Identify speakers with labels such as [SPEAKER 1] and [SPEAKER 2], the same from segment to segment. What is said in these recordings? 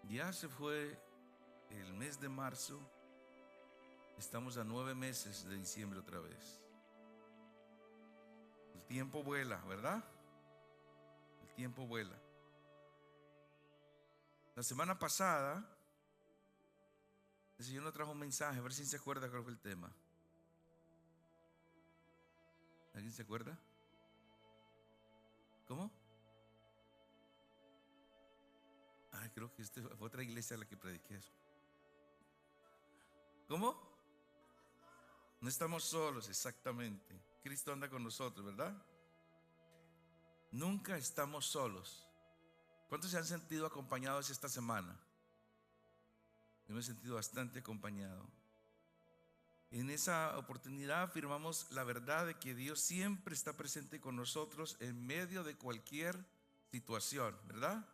[SPEAKER 1] Ya se fue el mes de marzo, estamos a 9 meses de diciembre otra vez. El tiempo vuela, ¿verdad? El tiempo vuela. La semana pasada, el Señor nos trajo un mensaje, a ver si se acuerda cuál fue el tema. ¿Alguien se acuerda? ¿Cómo? Ay, creo que fue otra iglesia a la que prediqué eso. ¿Cómo? No estamos solos, exactamente. Cristo anda con nosotros, ¿verdad? Nunca estamos solos. ¿Cuántos se han sentido acompañados esta semana? Yo me he sentido bastante acompañado. En esa oportunidad afirmamos la verdad de que Dios siempre está presente con nosotros en medio de cualquier situación, ¿verdad?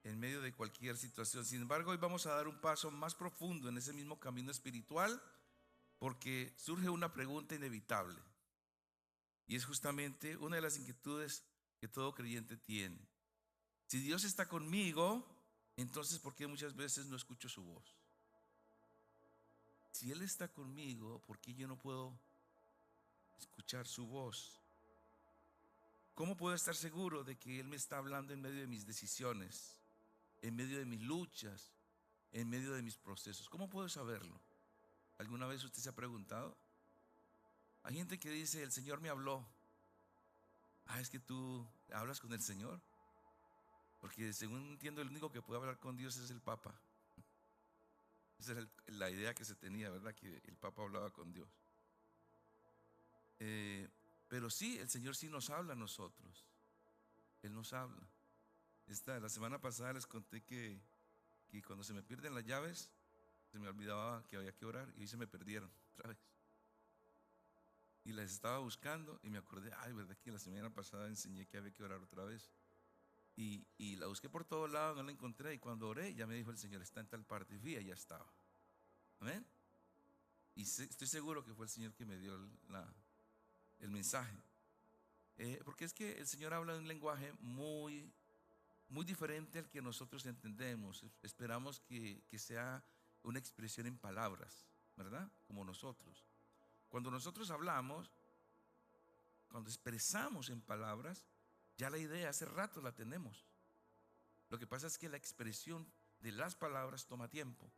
[SPEAKER 1] En medio de cualquier situación. Sin embargo, hoy vamos a dar un paso más profundo en ese mismo camino espiritual porque surge una pregunta inevitable y es justamente una de las inquietudes que todo creyente tiene. Si Dios está conmigo, entonces ¿por qué muchas veces no escucho su voz? Si Él está conmigo, ¿por qué yo no puedo escuchar su voz? ¿Cómo puedo estar seguro de que Él me está hablando en medio de mis decisiones, en medio de mis luchas, en medio de mis procesos? ¿Cómo puedo saberlo? ¿Alguna vez usted se ha preguntado? Hay gente que dice, el Señor me habló. Ah, es que tú hablas con el Señor. Porque según entiendo, el único que puede hablar con Dios es el Papa. Esa era la idea que se tenía, ¿verdad? Que el Papa hablaba con Dios. Pero sí, el Señor sí nos habla a nosotros. Él nos habla. La semana pasada les conté que cuando se me pierden las llaves, se me olvidaba que había que orar y hoy se me perdieron otra vez. Y las estaba buscando y me acordé, ay, verdad que la semana pasada enseñé que había que orar otra vez. Y la busqué por todos lados, no la encontré. Y cuando oré, ya me dijo el Señor, está en tal parte. Y fui, ya estaba. Amén. Y estoy seguro que fue el Señor que me dio el mensaje. Porque es que el Señor habla de un lenguaje muy, muy diferente al que nosotros entendemos. Esperamos que sea una expresión en palabras, ¿verdad? Como nosotros. Cuando nosotros hablamos, cuando expresamos en palabras, ya la idea hace rato la tenemos. Lo que pasa es que la expresión de las palabras toma tiempo,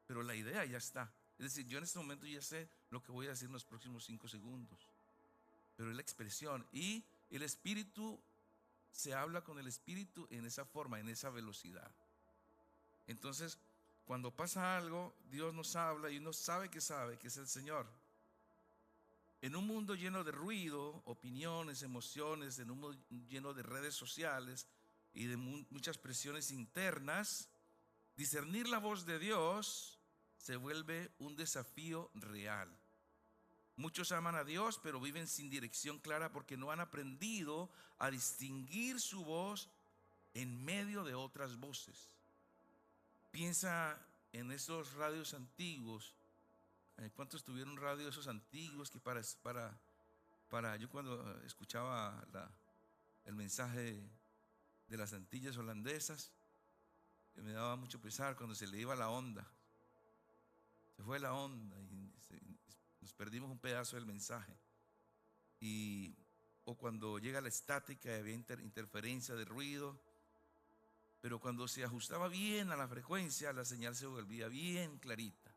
[SPEAKER 1] pero la idea ya está. Es decir, yo en este momento ya sé lo que voy a decir en los próximos 5 segundos, pero es la expresión. Y el Espíritu, se habla con el Espíritu en esa forma, en esa velocidad. Entonces, cuando pasa algo, Dios nos habla y uno sabe que es el Señor. En un mundo lleno de ruido, opiniones, emociones, en un mundo lleno de redes sociales y de muchas presiones internas, discernir la voz de Dios se vuelve un desafío real. Muchos aman a Dios, pero viven sin dirección clara porque no han aprendido a distinguir su voz en medio de otras voces. Piensa en esos radios antiguos. ¿Cuántos tuvieron radio esos antiguos que para yo cuando escuchaba el mensaje de las Antillas holandesas, me daba mucho pesar cuando se le iba la onda? Se fue la onda y nos perdimos un pedazo del mensaje. O cuando llega la estática y había interferencia de ruido, pero cuando se ajustaba bien a la frecuencia, la señal se volvía bien clarita.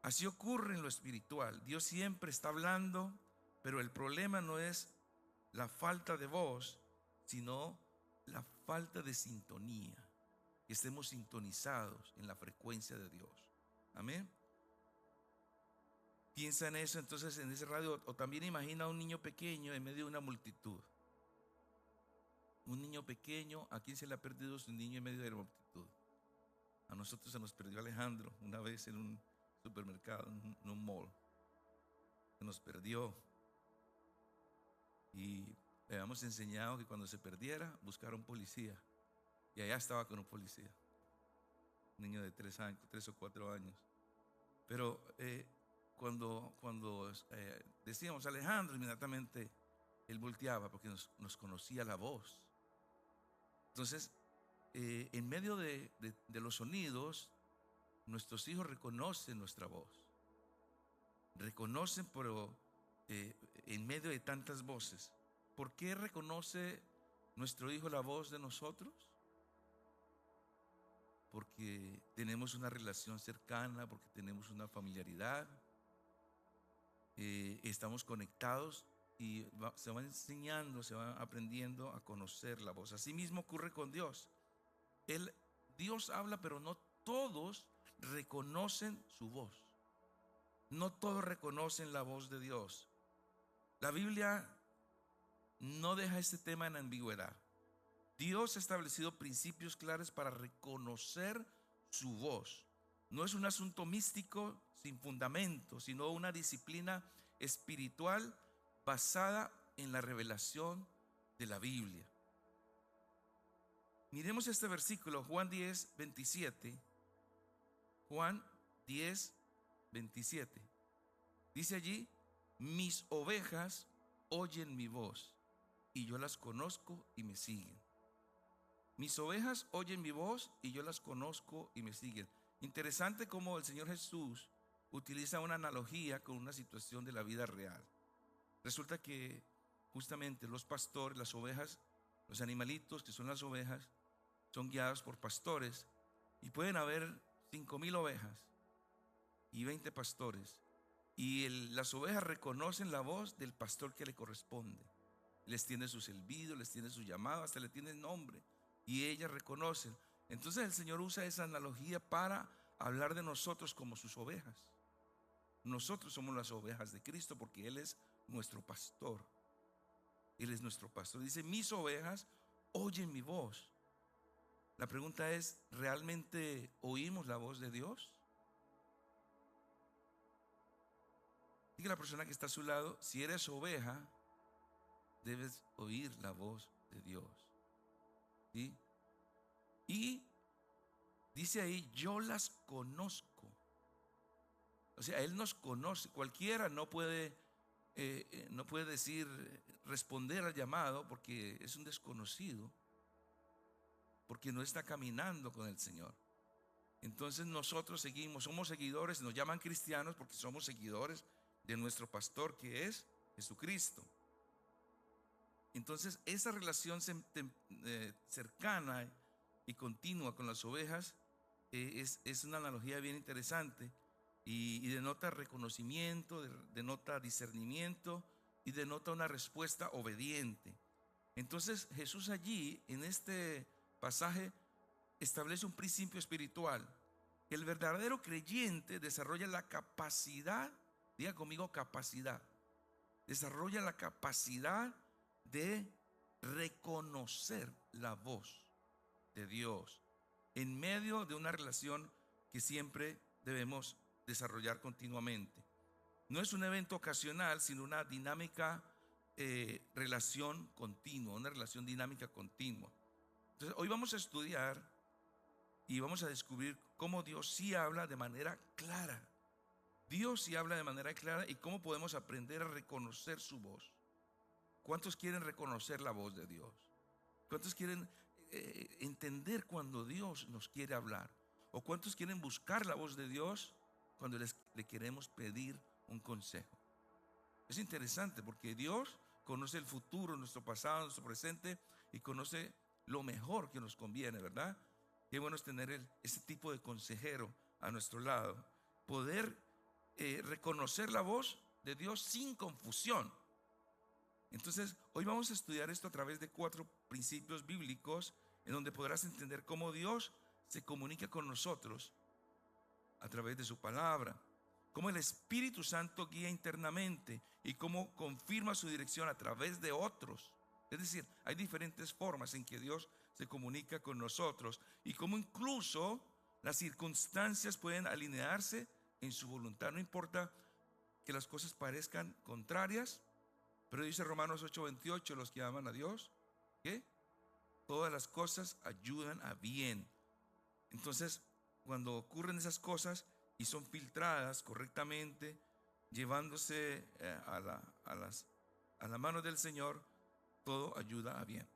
[SPEAKER 1] Así ocurre en lo espiritual. Dios siempre está hablando, pero el problema no es la falta de voz, sino la falta de sintonía. Que estemos sintonizados en la frecuencia de Dios. Amén. Piensa en eso entonces, en ese radio, o también imagina a un niño pequeño en medio de una multitud. Un niño pequeño, ¿a quién se le ha perdido su niño en medio de la multitud? A nosotros se nos perdió Alejandro una vez en un supermercado, en un mall. Se nos perdió y le habíamos enseñado que cuando se perdiera, buscar a un policía. Y allá estaba con un policía, un niño de 3 o 4 años. Pero cuando decíamos Alejandro, inmediatamente él volteaba porque nos conocía la voz. Entonces, en medio de los sonidos, nuestros hijos reconocen nuestra voz. Reconocen, pero en medio de tantas voces. ¿Por qué reconoce nuestro hijo la voz de nosotros? Porque tenemos una relación cercana, porque tenemos una familiaridad, estamos conectados y se va enseñando, se va aprendiendo a conocer la voz. Así mismo ocurre con Dios. Dios habla, pero no todos reconocen su voz. No todos reconocen la voz de Dios. La Biblia no deja este tema en ambigüedad. Dios ha establecido principios claros para reconocer su voz. No es un asunto místico sin fundamento, sino una disciplina espiritual basada en la revelación de la Biblia. Miremos este versículo, Juan 10, 27. Juan 10, 27. Dice allí: mis ovejas oyen mi voz y yo las conozco y me siguen. Mis ovejas oyen mi voz y yo las conozco y me siguen. Interesante cómo el Señor Jesús utiliza una analogía con una situación de la vida real. Resulta que justamente los pastores, las ovejas, los animalitos que son las ovejas, son guiados por pastores, y pueden haber 5,000 ovejas y 20 pastores, y las ovejas reconocen la voz del pastor que le corresponde. Les tiene su silbido, les tiene su llamado, hasta le tiene nombre, y ellas reconocen. Entonces el Señor usa esa analogía para hablar de nosotros como sus ovejas. Nosotros somos las ovejas de Cristo porque Él es nuestro pastor. Él es nuestro pastor. Dice: mis ovejas oyen mi voz. La pregunta es, ¿realmente oímos la voz de Dios? Diga a la persona que está a su lado: si eres oveja, debes oír la voz de Dios. ¿Sí? Y dice ahí: yo las conozco. O sea, Él nos conoce. Cualquiera no puede decir, responder al llamado, porque es un desconocido, porque no está caminando con el Señor. Entonces nosotros somos seguidores, nos llaman cristianos porque somos seguidores de nuestro pastor, que es Jesucristo. Entonces esa relación cercana y continua con las ovejas es una analogía bien interesante, y denota reconocimiento, denota discernimiento y denota una respuesta obediente. Entonces Jesús allí en este pasaje establece un principio espiritual. El verdadero creyente desarrolla la capacidad, diga conmigo, capacidad. Desarrolla la capacidad de reconocer la voz de Dios en medio de una relación que siempre debemos desarrollar continuamente. No es un evento ocasional, sino una dinámica relación continua, una relación dinámica continua. Entonces hoy vamos a estudiar y vamos a descubrir cómo Dios sí habla de manera clara. Dios sí habla de manera clara, y cómo podemos aprender a reconocer su voz. ¿Cuántos quieren reconocer la voz de Dios? ¿Cuántos quieren entender cuando Dios nos quiere hablar? ¿O cuántos quieren buscar la voz de Dios cuando le queremos pedir un consejo? Es interesante porque Dios conoce el futuro, nuestro pasado, nuestro presente, y conoce lo mejor que nos conviene, ¿verdad? Qué bueno es tener ese tipo de consejero a nuestro lado. Poder reconocer la voz de Dios sin confusión. Entonces hoy vamos a estudiar esto a través de 4 principios bíblicos, en donde podrás entender cómo Dios se comunica con nosotros a través de su palabra, cómo el Espíritu Santo guía internamente y cómo confirma su dirección a través de otros. Es decir, hay diferentes formas en que Dios se comunica con nosotros, y cómo incluso las circunstancias pueden alinearse en su voluntad. No importa que las cosas parezcan contrarias, pero dice Romanos 8:28, los que aman a Dios, ¿qué? Todas las cosas ayudan a bien. Entonces, cuando ocurren esas cosas y son filtradas correctamente, llevándose a la mano del Señor, todo ayuda a bien.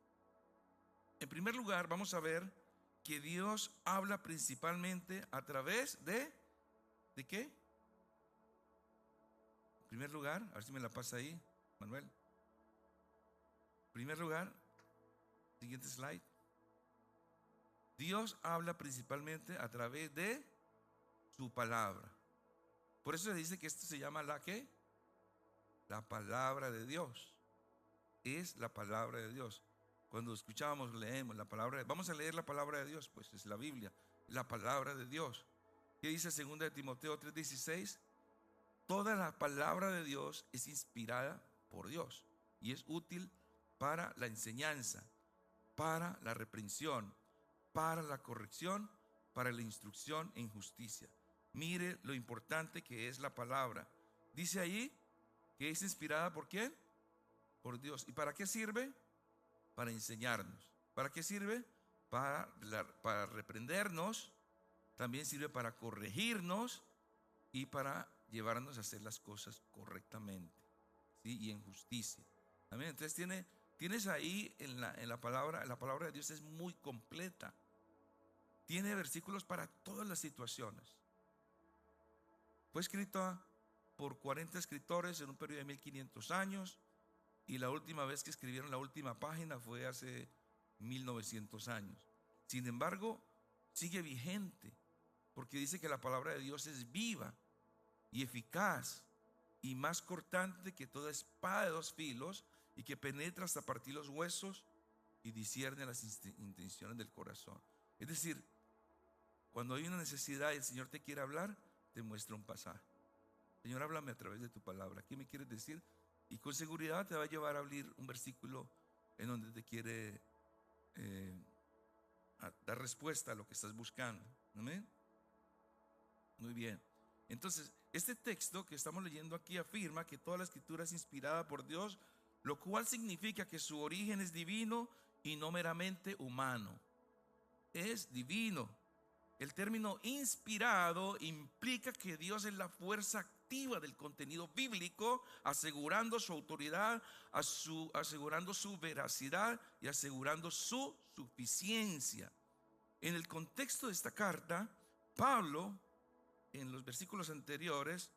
[SPEAKER 1] En primer lugar, vamos a ver que Dios habla principalmente a través ¿de qué? En primer lugar, a ver si me la pasa ahí, Manuel. En primer lugar, siguiente slide. Dios habla principalmente a través de su palabra. Por eso se dice que esto se llama la ¿qué? La palabra de Dios. Es la palabra de Dios. Cuando escuchamos, leemos la palabra, vamos a leer la palabra de Dios, pues es la Biblia, la palabra de Dios. ¿Qué dice 2 de Timoteo 3:16? Toda la palabra de Dios es inspirada por Dios y es útil para la enseñanza, para la reprensión, para la corrección, para la instrucción en justicia. Mire lo importante que es la palabra. Dice ahí que es inspirada ¿por quién? Por Dios. ¿Y para qué sirve? Para enseñarnos. ¿Para qué sirve? Para reprendernos. También sirve para corregirnos y para llevarnos a hacer las cosas correctamente, ¿sí? Y en justicia. Amén. Entonces tienes ahí en la palabra de Dios es muy completa. Tiene versículos para todas las situaciones. Fue escrita por 40 escritores en un periodo de 1500 años. Y la última vez que escribieron la última página fue hace 1900 años. Sin embargo, sigue vigente, porque dice que la palabra de Dios es viva y eficaz y más cortante que toda espada de dos filos, y que penetra hasta partir los huesos y discierne las intenciones del corazón. Es decir, cuando hay una necesidad y el Señor te quiere hablar, te muestra un pasaje. Señor, háblame a través de tu palabra. ¿Qué me quieres decir? Y con seguridad te va a llevar a abrir un versículo en donde te quiere a dar respuesta a lo que estás buscando. ¿Amén? Muy bien. Entonces, este texto que estamos leyendo aquí afirma que toda la escritura es inspirada por Dios, lo cual significa que su origen es divino y no meramente humano. Es divino. El término inspirado implica que Dios es la fuerza activa del contenido bíblico, asegurando su autoridad, asegurando su veracidad y asegurando su suficiencia. En el contexto de esta carta, Pablo, en los versículos anteriores,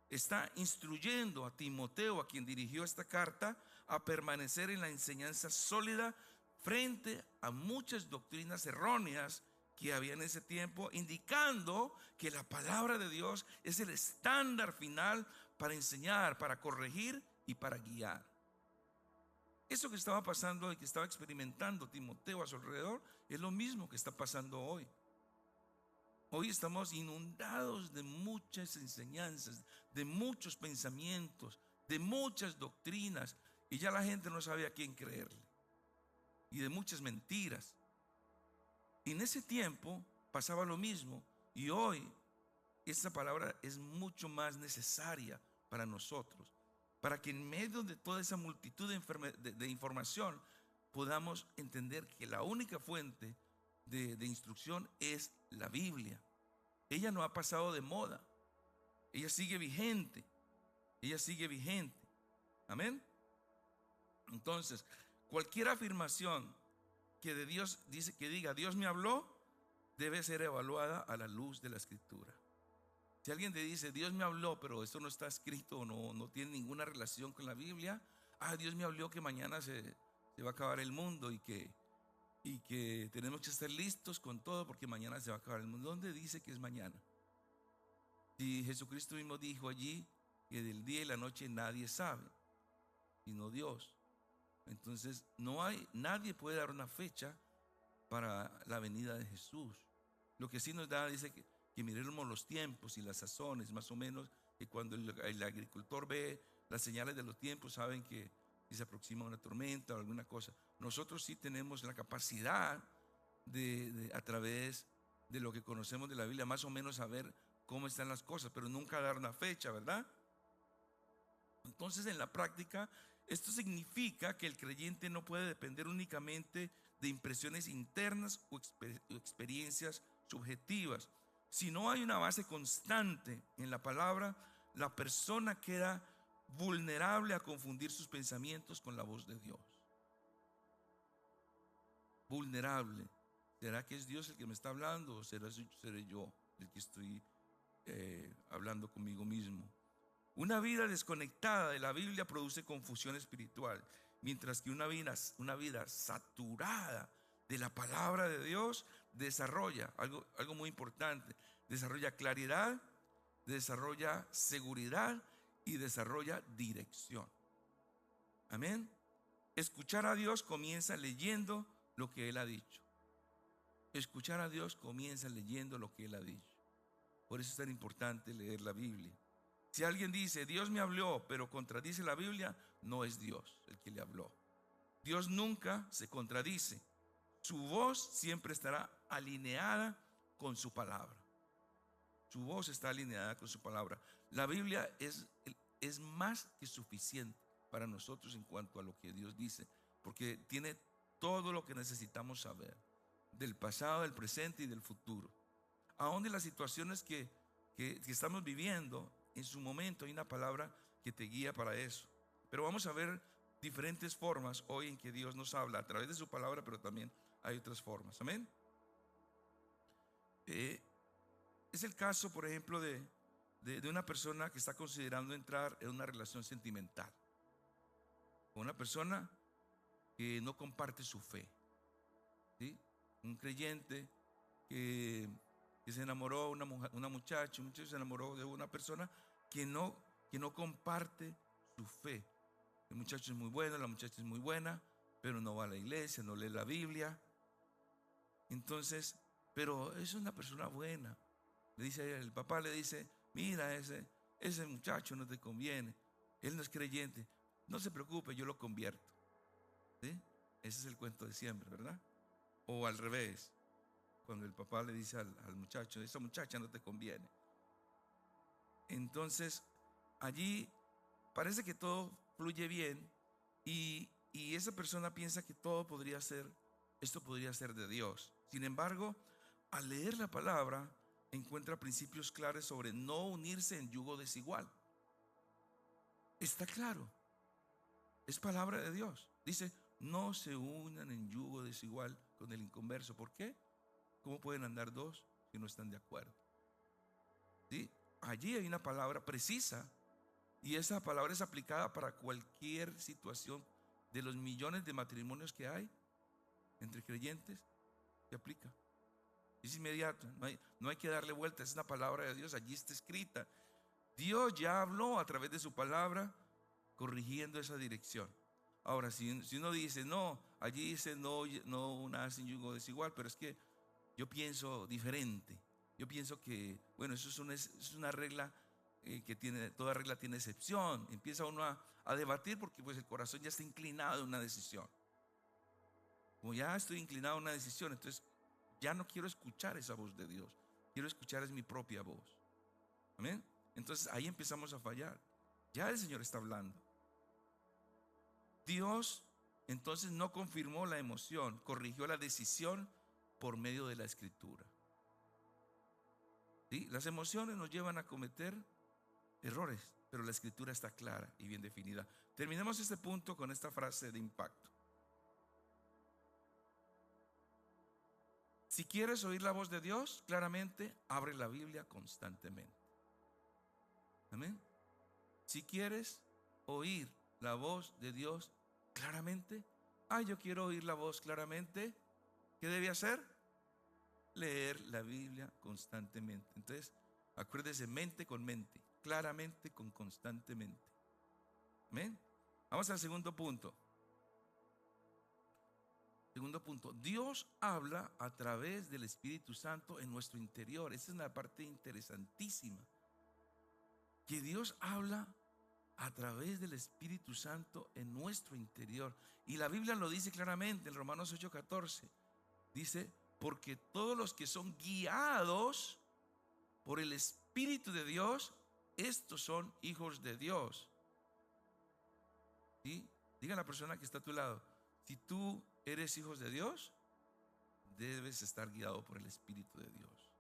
[SPEAKER 1] está instruyendo a Timoteo, a quien dirigió esta carta, a permanecer en la enseñanza sólida frente a muchas doctrinas erróneas que había en ese tiempo, indicando que la palabra de Dios es el estándar final para enseñar, para corregir y para guiar. Eso que estaba pasando y que estaba experimentando Timoteo a su alrededor es lo mismo que está pasando hoy. Hoy estamos inundados de muchas enseñanzas, de muchos pensamientos, de muchas doctrinas, y ya la gente no sabe a quién creerle, y de muchas mentiras. Y en ese tiempo pasaba lo mismo, y hoy esta palabra es mucho más necesaria para nosotros, para que en medio de toda esa multitud de información podamos entender que la única fuente de instrucción es la Biblia. Ella no ha pasado de moda, ella sigue vigente, ella sigue vigente. Amén. Entonces, cualquier afirmación que de Dios dice, que diga Dios me habló, debe ser evaluada a la luz de la Escritura. Si alguien te dice Dios me habló, pero esto no está escrito, no tiene ninguna relación con la Biblia, Dios me habló que mañana se va a acabar el mundo y que tenemos que estar listos con todo porque mañana se va a acabar el mundo. ¿Dónde dice que es mañana? Si Jesucristo mismo dijo allí que del día y la noche nadie sabe, sino Dios. Entonces nadie puede dar una fecha para la venida de Jesús. Lo que sí nos da, dice que miremos los tiempos y las sazones, más o menos, que cuando el agricultor ve las señales de los tiempos, saben que se aproxima una tormenta o alguna cosa. Nosotros sí tenemos la capacidad de a través de lo que conocemos de la Biblia, más o menos saber cómo están las cosas, pero nunca dar una fecha, ¿verdad? Entonces, en la práctica, esto significa que el creyente no puede depender únicamente de impresiones internas o experiencias subjetivas. Si no hay una base constante en la palabra, la persona queda vulnerable a confundir sus pensamientos con la voz de Dios. Vulnerable. ¿será que es Dios el que me está hablando o seré yo el que estoy hablando conmigo mismo? Una vida desconectada de la Biblia produce confusión espiritual, mientras que una vida saturada de la palabra de Dios desarrolla algo muy importante: desarrolla claridad, desarrolla seguridad y desarrolla dirección. Amén. Escuchar a Dios comienza leyendo lo que Él ha dicho. Escuchar a Dios comienza leyendo lo que Él ha dicho. Por eso es tan importante leer la Biblia. Si alguien dice, Dios me habló, pero contradice la Biblia, no es Dios el que le habló. Dios nunca se contradice. Su voz siempre estará alineada con su palabra. Su voz está alineada con su palabra. La Biblia es más que suficiente para nosotros en cuanto a lo que Dios dice, porque tiene todo lo que necesitamos saber del pasado, del presente y del futuro. Aún de las situaciones que estamos viviendo, en su momento hay una palabra que te guía para eso. Pero vamos a ver diferentes formas hoy en que Dios nos habla a través de su palabra, pero también hay otras formas. Amén. Es el caso, por ejemplo, de una persona que está considerando entrar en una relación sentimental con una persona que no comparte su fe, ¿sí? Un creyente que se enamoró, una muchacha, un muchacho se enamoró de una persona que no comparte su fe. El muchacho es muy bueno, la muchacha es muy buena, pero no va a la iglesia, no lee la Biblia. Entonces, pero es una persona buena. Le dice, el papá le dice, mira, ese muchacho no te conviene, él no es creyente, no se preocupe, yo lo convierto. ¿Sí? Ese es el cuento de siempre, ¿verdad? O al revés, cuando el papá le dice al muchacho, esa muchacha no te conviene. Entonces, allí parece que todo fluye bien y esa persona piensa que esto podría ser de Dios. Sin embargo, al leer la palabra, encuentra principios claros sobre no unirse en yugo desigual. Está claro, es palabra de Dios. Dice, no se unan en yugo desigual con el inconverso. ¿Por qué? ¿Cómo pueden andar dos si no están de acuerdo? ¿Sí? Allí hay una palabra precisa y esa palabra es aplicada para cualquier situación. De los millones de matrimonios que hay entre creyentes, se aplica. Es inmediato, no hay que darle vuelta, es una palabra de Dios, allí está escrita. Dios ya habló a través de su palabra corrigiendo esa dirección. Ahora, si uno dice, no, allí dice no unas en yugo desigual, pero es que yo pienso diferente. Yo pienso que, bueno, eso es una regla que toda regla tiene excepción. Empieza uno a debatir porque pues el corazón ya está inclinado a una decisión. Como ya estoy inclinado a una decisión, entonces ya no quiero escuchar esa voz de Dios. Quiero escuchar es mi propia voz. Amén. Entonces ahí empezamos a fallar. Ya el Señor está hablando. Dios entonces no confirmó la emoción, corrigió la decisión por medio de la Escritura. ¿Sí? Las emociones nos llevan a cometer errores, pero la Escritura está clara y bien definida. Terminemos este punto con esta frase de impacto. Si quieres oír la voz de Dios, claramente abre la Biblia constantemente. Amén. Si quieres oír la voz de Dios claramente, yo quiero oír la voz claramente, ¿qué debe hacer? Leer la Biblia constantemente. Entonces, acuérdese, mente con mente, claramente con constantemente. Amén. Vamos al segundo punto. Segundo punto, Dios habla a través del Espíritu Santo en nuestro interior. Esa es una parte interesantísima. Que Dios habla a través del Espíritu Santo en nuestro interior. Y la Biblia lo dice claramente en Romanos 8:14. Dice, porque todos los que son guiados por el Espíritu de Dios, estos son hijos de Dios. ¿Sí? Diga a la persona que está a tu lado, si tú eres hijo de Dios, debes estar guiado por el Espíritu de Dios.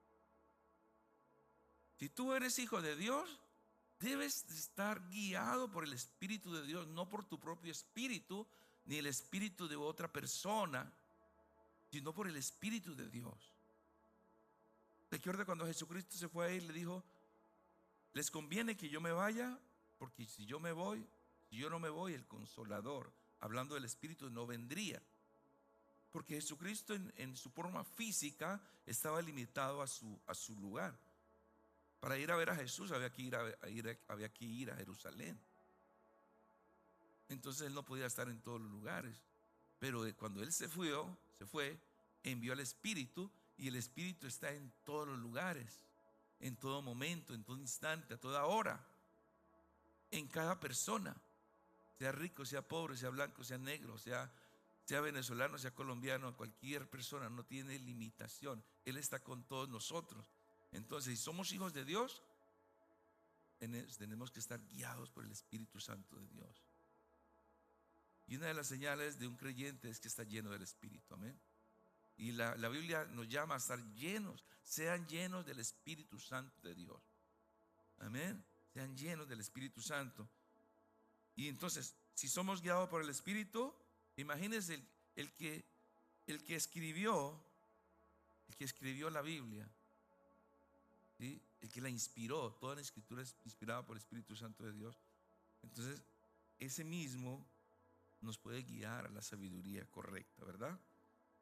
[SPEAKER 1] Si tú eres hijo de Dios, debes estar guiado por el Espíritu de Dios, no por tu propio espíritu, ni el espíritu de otra persona. sino por el Espíritu de Dios. Recuerda cuando Jesucristo se fue a ir, le dijo: les conviene que yo me vaya, porque si yo no me voy, el Consolador, hablando del Espíritu, no vendría. Porque Jesucristo en su forma física estaba limitado a su lugar. Para ir a ver a Jesús había que ir a Jerusalén. Entonces Él no podía estar en todos los lugares. Pero cuando Él se fue, envió al Espíritu, y el Espíritu está en todos los lugares, en todo momento, en todo instante, a toda hora, en cada persona, sea rico, sea pobre, sea blanco, sea negro, sea venezolano, sea colombiano, cualquier persona, no tiene limitación. Él está con todos nosotros. Entonces, si somos hijos de Dios, tenemos que estar guiados por el Espíritu Santo de Dios. Y una de las señales de un creyente es que está lleno del Espíritu. Amén. Y la Biblia nos llama a estar llenos. Sean llenos del Espíritu Santo de Dios. Amén. Sean llenos del Espíritu Santo. Y entonces, si somos guiados por el Espíritu, imagínense el que escribió la Biblia, ¿sí? El que la inspiró. Toda la escritura es inspirada por el Espíritu Santo de Dios. Entonces, ese mismo nos puede guiar a la sabiduría correcta, ¿verdad?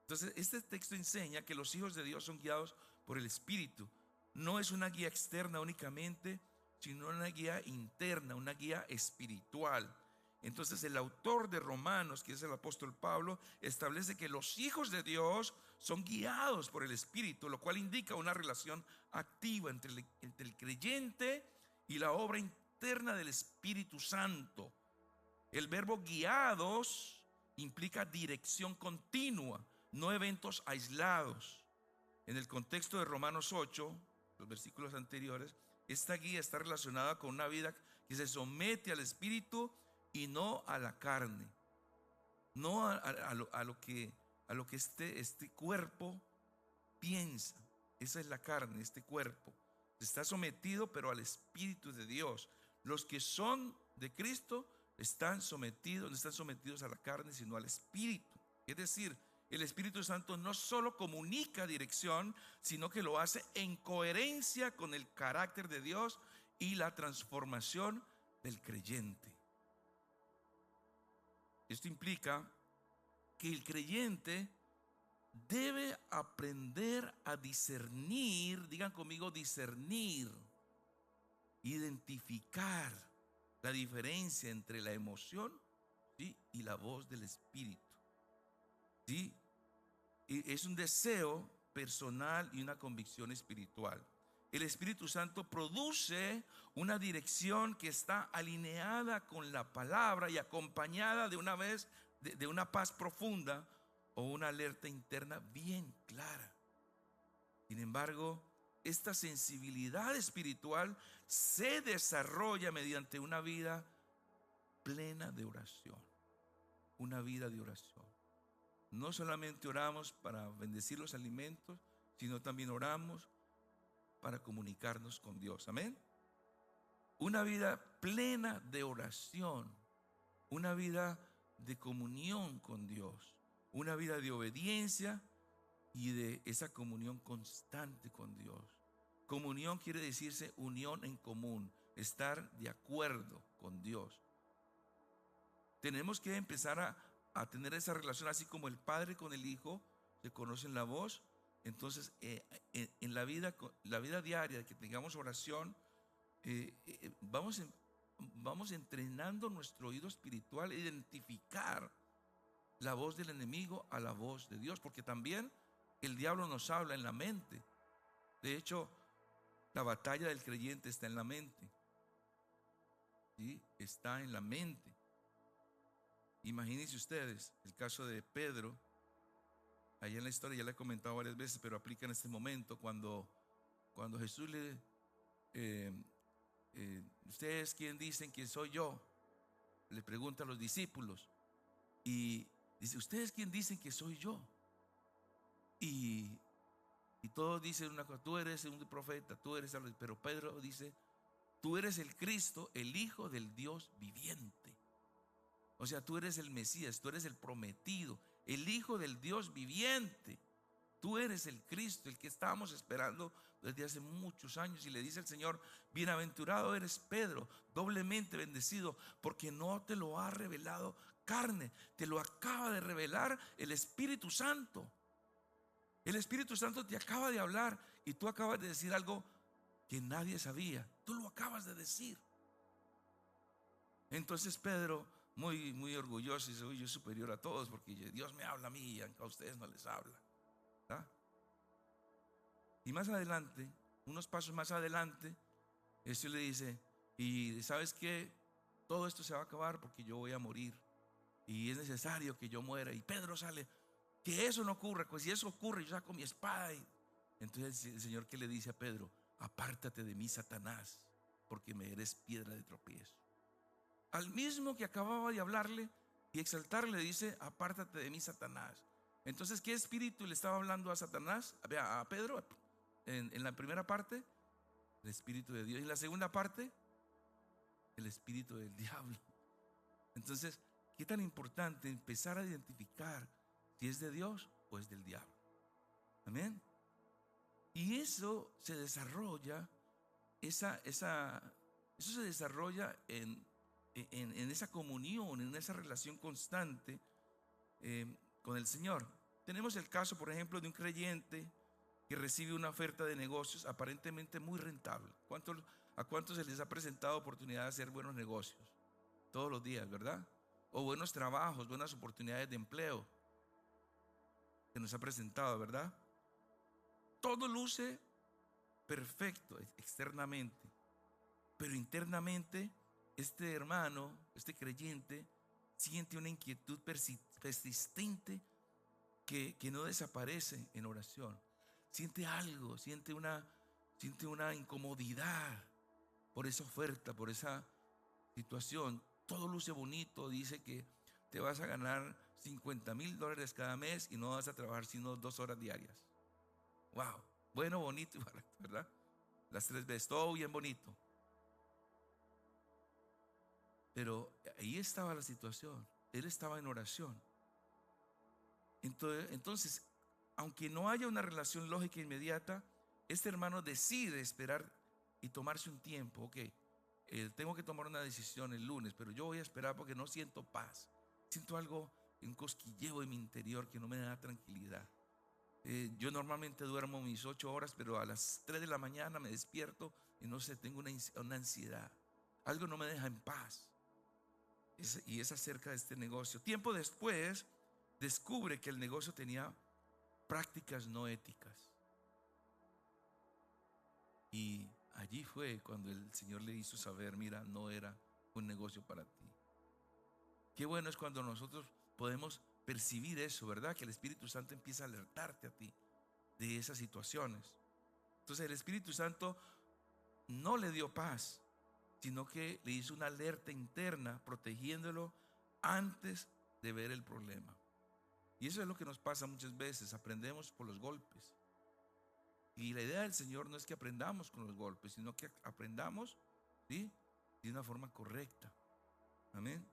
[SPEAKER 1] Entonces, este texto enseña que los hijos de Dios son guiados por el Espíritu. No es una guía externa únicamente, sino una guía interna, una guía espiritual. Entonces, el autor de Romanos, que es el apóstol Pablo, establece que los hijos de Dios son guiados por el Espíritu, lo cual indica una relación activa entre el creyente y la obra interna del Espíritu Santo. El verbo guiados implica dirección continua, no eventos aislados. En el contexto de Romanos 8, los versículos anteriores, esta guía está relacionada con una vida que se somete al Espíritu y no a la carne, no a lo que este cuerpo piensa. Esa es la carne, este cuerpo está sometido, pero al Espíritu de Dios. Los que son de Cristo no están sometidos a la carne, sino al Espíritu. Es decir, el Espíritu Santo no solo comunica dirección, sino que lo hace en coherencia con el carácter de Dios y la transformación del creyente. Esto implica que el creyente debe aprender a discernir, digan conmigo, discernir, identificar la diferencia entre la emoción, ¿sí?, y la voz del Espíritu. ¿Sí? Es un deseo personal y una convicción espiritual. El Espíritu Santo produce una dirección que está alineada con la palabra y acompañada de una paz profunda o una alerta interna bien clara. Sin embargo, esta sensibilidad espiritual se desarrolla mediante una vida plena de oración. Una vida de oración. No solamente oramos para bendecir los alimentos, sino también oramos para comunicarnos con Dios. Amén. Una vida plena de oración, una vida de comunión con Dios, una vida de obediencia y de esa comunión constante con Dios. Comunión quiere decirse unión en común, estar de acuerdo con Dios. Tenemos que empezar a tener esa relación, así como el Padre con el Hijo se conocen la voz. Entonces, en la vida diaria que tengamos oración, vamos entrenando nuestro oído espiritual a identificar la voz del enemigo a la voz de Dios, porque también el diablo nos habla en la mente. De hecho, la batalla del creyente está en la mente. ¿Sí? Está en la mente. Imagínense ustedes el caso de Pedro. Allá en la historia ya le he comentado varias veces, pero aplica en este momento cuando Jesús ¿ustedes quién dicen que soy yo? Le pregunta a los discípulos y dice: ¿ustedes quién dicen que soy yo? Y todos dicen una cosa: tú eres un profeta, tú eres algo. Pero Pedro dice: tú eres el Cristo, el Hijo del Dios viviente. O sea, tú eres el Mesías, tú eres el prometido, el Hijo del Dios viviente. Tú eres el Cristo, el que estábamos esperando desde hace muchos años. Y le dice el Señor: bienaventurado eres Pedro, doblemente bendecido, porque no te lo ha revelado carne, te lo acaba de revelar el Espíritu Santo. El Espíritu Santo te acaba de hablar y tú acabas de decir algo que nadie sabía. Tú lo acabas de decir. Entonces Pedro, muy orgulloso, dice: uy, yo soy superior a todos porque Dios me habla a mí y a ustedes no les habla. ¿Ah? Y más adelante, unos pasos más adelante, Jesús le dice: y ¿sabes qué? Todo esto se va a acabar porque yo voy a morir y es necesario que yo muera. Y Pedro sale: que eso no ocurra, pues si eso ocurre yo saco mi espada. Entonces el Señor, ¿qué le dice a Pedro? Apártate de mí, Satanás, porque me eres piedra de tropiezo. Al mismo que acababa de hablarle y exaltarle, le dice: apártate de mí, Satanás. Entonces, ¿qué espíritu le estaba hablando a Satanás? A Pedro, en la primera parte, el espíritu de Dios. Y en la segunda parte, el espíritu del diablo. Entonces, ¿qué tan importante empezar a identificar si es de Dios o es del diablo? Amén. Y eso se desarrolla, eso se desarrolla en esa comunión, en esa relación constante con el Señor. Tenemos el caso, por ejemplo, de un creyente que recibe una oferta de negocios aparentemente muy rentable. ¿A cuántos se les ha presentado oportunidad de hacer buenos negocios? Todos los días, ¿verdad? O buenos trabajos, buenas oportunidades de empleo que nos ha presentado, ¿verdad? Todo luce perfecto externamente, pero internamente este hermano, este creyente, siente una inquietud persistente que no desaparece en oración. Siente algo, siente una incomodidad por esa oferta, por esa situación. Todo luce bonito, dice que te vas a ganar $50,000 cada mes y no vas a trabajar sino 2 horas diarias. Wow, bueno, bonito y barato, ¿verdad? Las 3 veces, todo bien bonito. Pero ahí estaba la situación. Él estaba en oración. Entonces, aunque no haya una relación lógica inmediata, este hermano decide esperar y tomarse un tiempo. Ok, tengo que tomar una decisión el lunes, pero yo voy a esperar porque no siento paz. Siento algo, un cosquilleo en mi interior que no me da tranquilidad. Yo normalmente duermo mis 8 horas, pero a las 3 de la mañana me despierto y no sé, tengo una ansiedad. Algo no me deja en paz. Y es acerca de este negocio. Tiempo después, descubre que el negocio tenía prácticas no éticas. Y allí fue cuando el Señor le hizo saber: mira, no era un negocio para ti. Qué bueno es cuando nosotros podemos percibir eso, ¿verdad? Que el Espíritu Santo empieza a alertarte a ti de esas situaciones. Entonces el Espíritu Santo no le dio paz, sino que le hizo una alerta interna, protegiéndolo antes de ver el problema. Y eso es lo que nos pasa muchas veces. Aprendemos por los golpes. Y la idea del Señor no es que aprendamos con los golpes, sino que aprendamos, ¿sí?, de una forma correcta. Amén.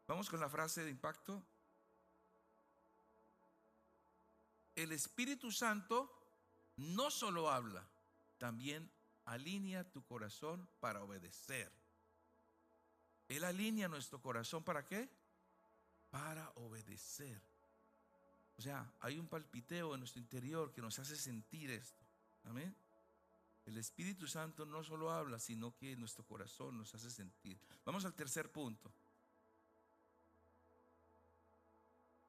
[SPEAKER 1] Vamos con la frase de impacto. El Espíritu Santo no solo habla, también alinea tu corazón para obedecer. Él alinea nuestro corazón, ¿para qué? Para obedecer. O sea, hay un palpiteo en nuestro interior que nos hace sentir esto. Amén. El Espíritu Santo no solo habla, sino que nuestro corazón nos hace sentir. Vamos al tercer punto.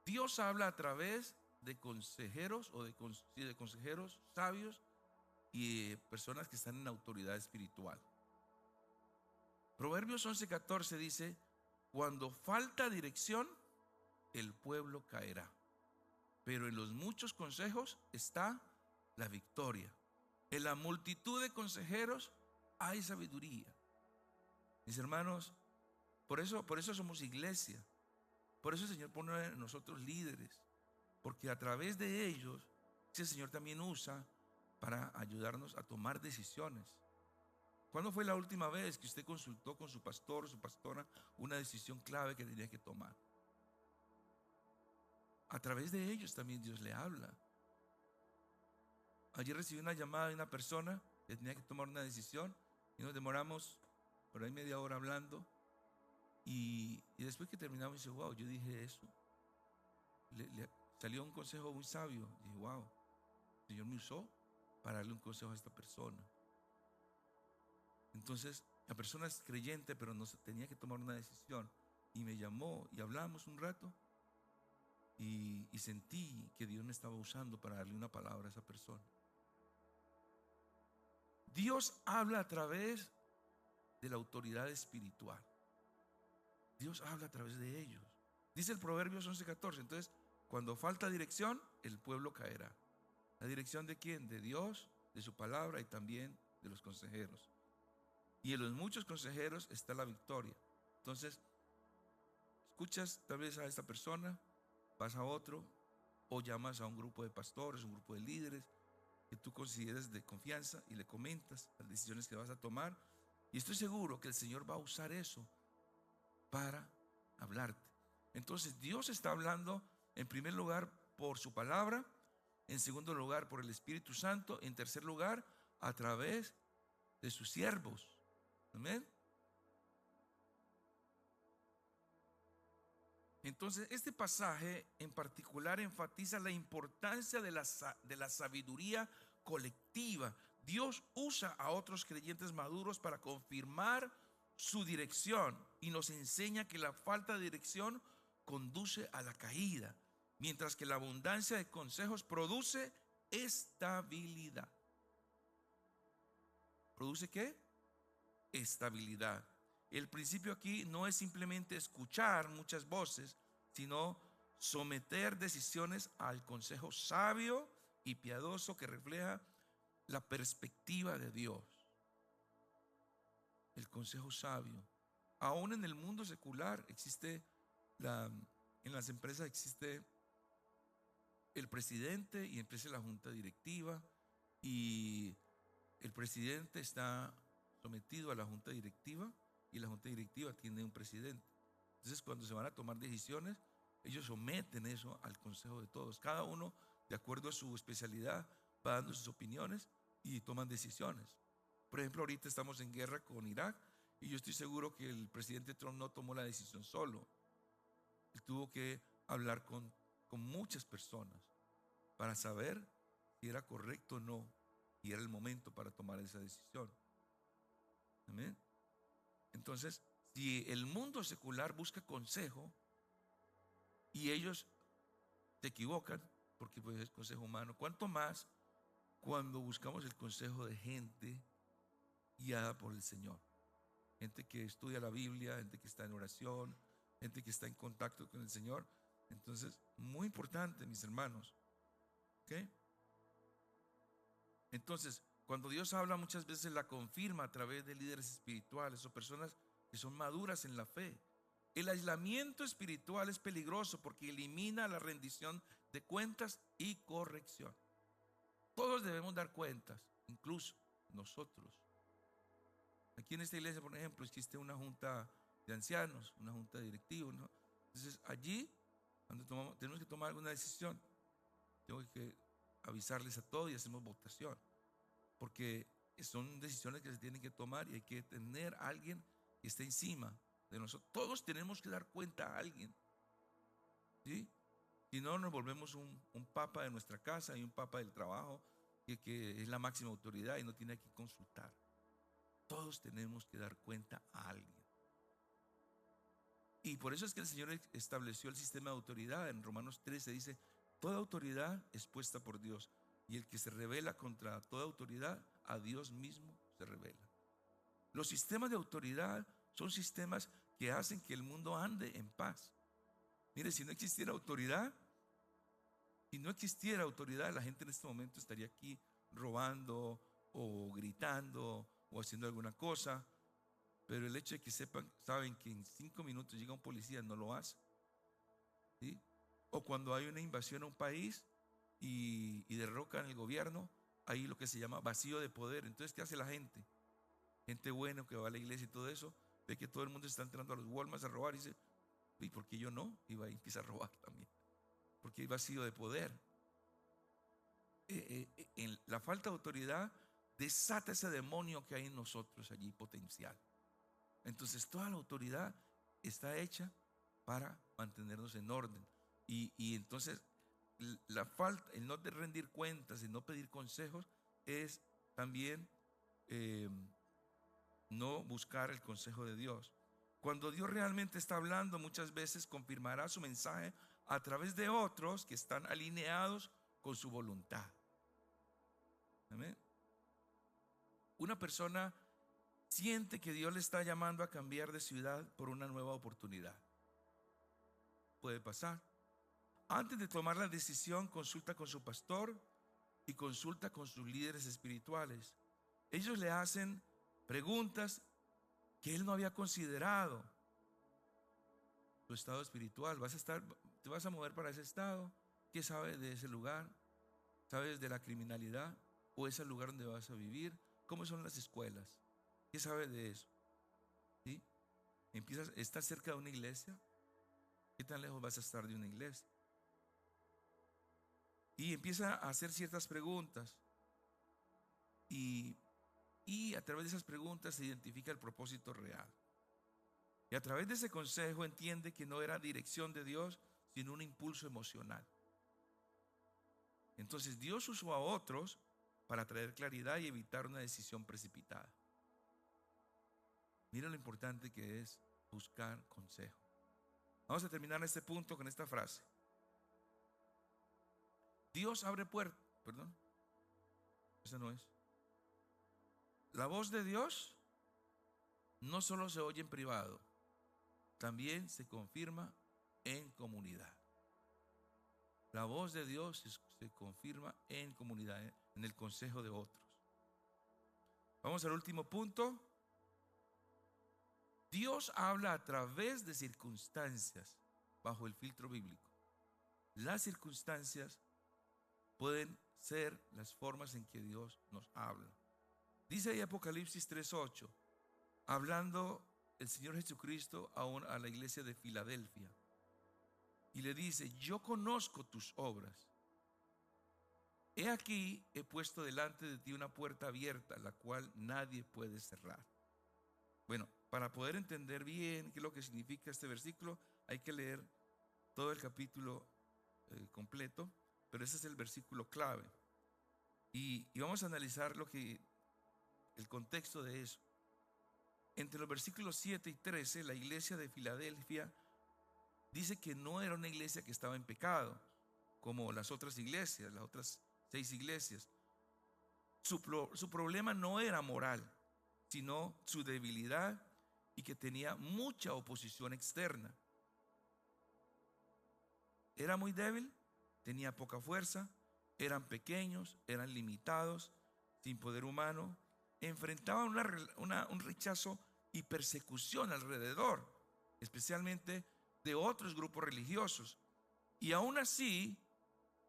[SPEAKER 1] Dios habla a través de consejeros o de consejeros sabios y personas que están en autoridad espiritual. Proverbios 11:14 dice: cuando falta dirección, el pueblo caerá, pero en los muchos consejos está la victoria. En la multitud de consejeros hay sabiduría. Mis hermanos, por eso somos iglesia. Por eso el Señor pone en nosotros líderes, porque a través de ellos el Señor también usa para ayudarnos a tomar decisiones. ¿Cuándo fue la última vez que usted consultó con su pastor o su pastora una decisión clave que tenía que tomar? A través de ellos también Dios le habla. Ayer recibí una llamada de una persona que tenía que tomar una decisión y nos demoramos por ahí media hora hablando. Y después que terminamos, dice, wow, yo dije eso. Le salió un consejo muy sabio. Dije, wow, el Señor me usó para darle un consejo a esta persona. Entonces, la persona es creyente, pero no tenía que tomar una decisión. Y me llamó y hablamos un rato. Y sentí que Dios me estaba usando para darle una palabra a esa persona. Dios habla a través de la autoridad espiritual. Dios habla a través de ellos. Dice el Proverbios 11:14. Entonces, cuando falta dirección, el pueblo caerá. ¿La dirección de quién? De Dios, de su palabra y también de los consejeros. Y en los muchos consejeros está la victoria. Entonces, escuchas tal vez a esta persona, vas a otro, o llamas a un grupo de pastores, un grupo de líderes que tú consideres de confianza y le comentas las decisiones que vas a tomar. Y estoy seguro que el Señor va a usar eso para hablarte. Entonces Dios está hablando en primer lugar por su palabra, en segundo lugar por el Espíritu Santo, en tercer lugar a través de sus siervos. Amén. Entonces este pasaje en particular enfatiza la importancia de la sabiduría colectiva. Dios usa a otros creyentes maduros para confirmar su dirección y nos enseña que la falta de dirección conduce a la caída, mientras que la abundancia de consejos produce estabilidad. ¿Produce qué? Estabilidad. El principio aquí no es simplemente escuchar muchas voces, sino someter decisiones al consejo sabio y piadoso que refleja la perspectiva de Dios. El consejo sabio. Aún en el mundo secular existe en las empresas existe el presidente y empieza la junta directiva, y el presidente está sometido a la junta directiva y la junta directiva tiene un presidente. Entonces, cuando se van a tomar decisiones, ellos someten eso al consejo de todos. Cada uno, de acuerdo a su especialidad, va dando sus opiniones y toman decisiones. Por ejemplo, ahorita estamos en guerra con Irak y yo estoy seguro que el presidente Trump no tomó la decisión solo. Él tuvo que hablar con muchas personas para saber si era correcto o no, y era el momento para tomar esa decisión. Amén. Entonces, si el mundo secular busca consejo y ellos se equivocan, porque pues es consejo humano, ¿cuánto más cuando buscamos el consejo de gente guiada por el Señor? Gente que estudia la Biblia, gente que está en oración, gente que está en contacto con el Señor. Entonces, muy importante, mis hermanos. ¿Ok? Entonces, cuando Dios habla, muchas veces la confirma a través de líderes espirituales o personas que son maduras en la fe. El aislamiento espiritual es peligroso porque elimina la rendición de cuentas y corrección. Todos debemos dar cuentas, incluso nosotros. Aquí en esta iglesia, por ejemplo, existe una junta de ancianos, una junta directiva, ¿no? Entonces, allí, cuando tenemos que tomar alguna decisión, tengo que avisarles a todos y hacemos votación, porque son decisiones que se tienen que tomar y hay que tener a alguien que esté encima de nosotros. Todos tenemos que dar cuenta a alguien, ¿sí? Si no, nos volvemos un papa de nuestra casa y un papa del trabajo que es la máxima autoridad y no tiene que consultar. Todos tenemos que dar cuenta a alguien. Y por eso es que el Señor estableció el sistema de autoridad. En Romanos 13 dice: toda autoridad es puesta por Dios, y el que se rebela contra toda autoridad, a Dios mismo se rebela. Los sistemas de autoridad son sistemas que hacen que el mundo ande en paz. Mire, si no existiera autoridad, la gente en este momento estaría aquí robando o gritando o haciendo alguna cosa. Pero el hecho de que saben que en 5 minutos llega un policía, no lo hace, ¿sí? O cuando hay una invasión a un país y derrocan el gobierno, hay lo que se llama vacío de poder. Entonces, ¿qué hace la gente? Gente buena que va a la iglesia y todo eso, ve que todo el mundo está entrando a los Walmart a robar y dice: ¿y por qué yo no? Y va y empieza a robar también. porque hay vacío de poder. En la falta de autoridad desata ese demonio que hay en nosotros allí potencial. Entonces toda la autoridad está hecha para mantenernos en orden. Y entonces la falta, el no de rendir cuentas, el no pedir consejos, es también no buscar el consejo de Dios. Cuando Dios realmente está hablando, muchas veces confirmará su mensaje a través de otros que están alineados con su voluntad. Amén. Una persona siente que Dios le está llamando a cambiar de ciudad por una nueva oportunidad. Puede pasar. Antes de tomar la decisión, consulta con su pastor y consulta con sus líderes espirituales. Ellos le hacen preguntas que él no había considerado. Tu estado espiritual, te vas a mover para ese estado. ¿Qué sabes de ese lugar? ¿Sabes de la criminalidad? ¿O es el lugar donde vas a vivir? ¿Cómo son las escuelas? ¿Qué sabes de eso? ¿Sí? ¿Estás cerca de una iglesia? ¿Qué tan lejos vas a estar de una iglesia? Y empieza a hacer ciertas preguntas. Y a través de esas preguntas se identifica el propósito real. Y a través de ese consejo entiende que no era dirección de Dios, sino un impulso emocional. Entonces Dios usó a otros para traer claridad y evitar una decisión precipitada. Mira lo importante que es buscar consejo. Vamos a terminar este punto con esta frase. Dios abre puertas. Perdón, esa no es. La voz de Dios no solo se oye en privado, también se confirma en comunidad. La voz de Dios se confirma en comunidad, en el consejo de otros. Vamos al último punto. Dios habla a través de circunstancias bajo el filtro bíblico. Las circunstancias pueden ser las formas en que Dios nos habla. Dice ahí Apocalipsis 3:8, hablando el Señor Jesucristo a la iglesia de Filadelfia. Y le dice, yo conozco tus obras. He aquí, he puesto delante de ti una puerta abierta, la cual nadie puede cerrar. Bueno, para poder entender bien qué es lo que significa este versículo, hay que leer todo el capítulo completo, pero ese es el versículo clave. Y vamos a analizar el contexto de eso. Entre los versículos 7 y 13, la iglesia de Filadelfia dice que no era una iglesia que estaba en pecado, como las otras iglesias, las otras 6 iglesias. Su problema no era moral, sino su debilidad y que tenía mucha oposición externa. Era muy débil, tenía poca fuerza, eran pequeños, eran limitados, sin poder humano, enfrentaban un rechazo y persecución alrededor, especialmente de otros grupos religiosos. Y aún así,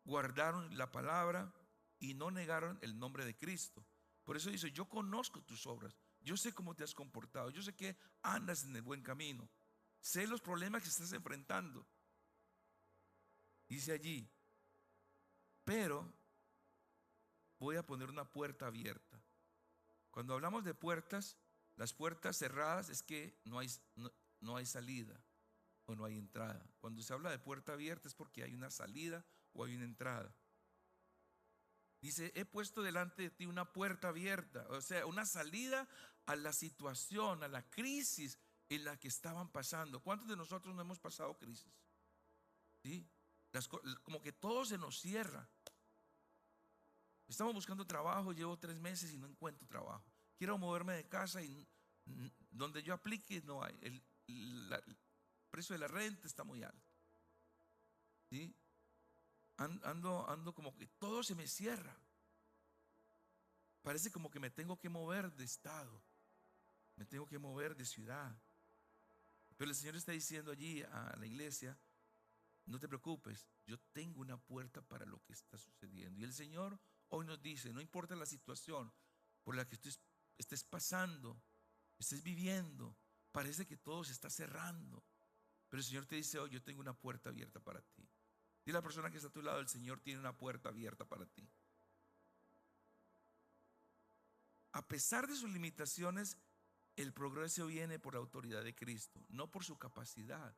[SPEAKER 1] guardaron la palabra y no negaron el nombre de Cristo. Por eso dice, yo conozco tus obras, yo sé cómo te has comportado, yo sé que andas en el buen camino, sé los problemas que estás enfrentando. Dice allí, pero voy a poner una puerta abierta. Cuando hablamos de puertas, las puertas cerradas es que no hay salida o no hay entrada. Cuando se habla de puerta abierta es porque hay una salida o hay una entrada. Dice, he puesto delante de ti una puerta abierta, o sea, una salida a la situación, a la crisis en la que estaban pasando. ¿Cuántos de nosotros no hemos pasado crisis? ¿Sí? Como que todo se nos cierra. Estamos buscando trabajo, llevo 3 meses y no encuentro trabajo. Quiero moverme de casa y donde yo aplique no hay. El precio de la renta está muy alto. ¿Sí? Ando como que todo se me cierra. Parece como que me tengo que mover de estado, me tengo que mover de ciudad. Pero el Señor está diciendo allí a la iglesia, no te preocupes, yo tengo una puerta para lo que está sucediendo. Y el Señor hoy nos dice, no importa la situación por la que estés pasando, estés viviendo, parece que todo se está cerrando, pero el Señor te dice hoy, yo tengo una puerta abierta para ti. Dile a la persona que está a tu lado: el Señor tiene una puerta abierta para ti. A pesar de sus limitaciones, el progreso viene por la autoridad de Cristo, no por su capacidad.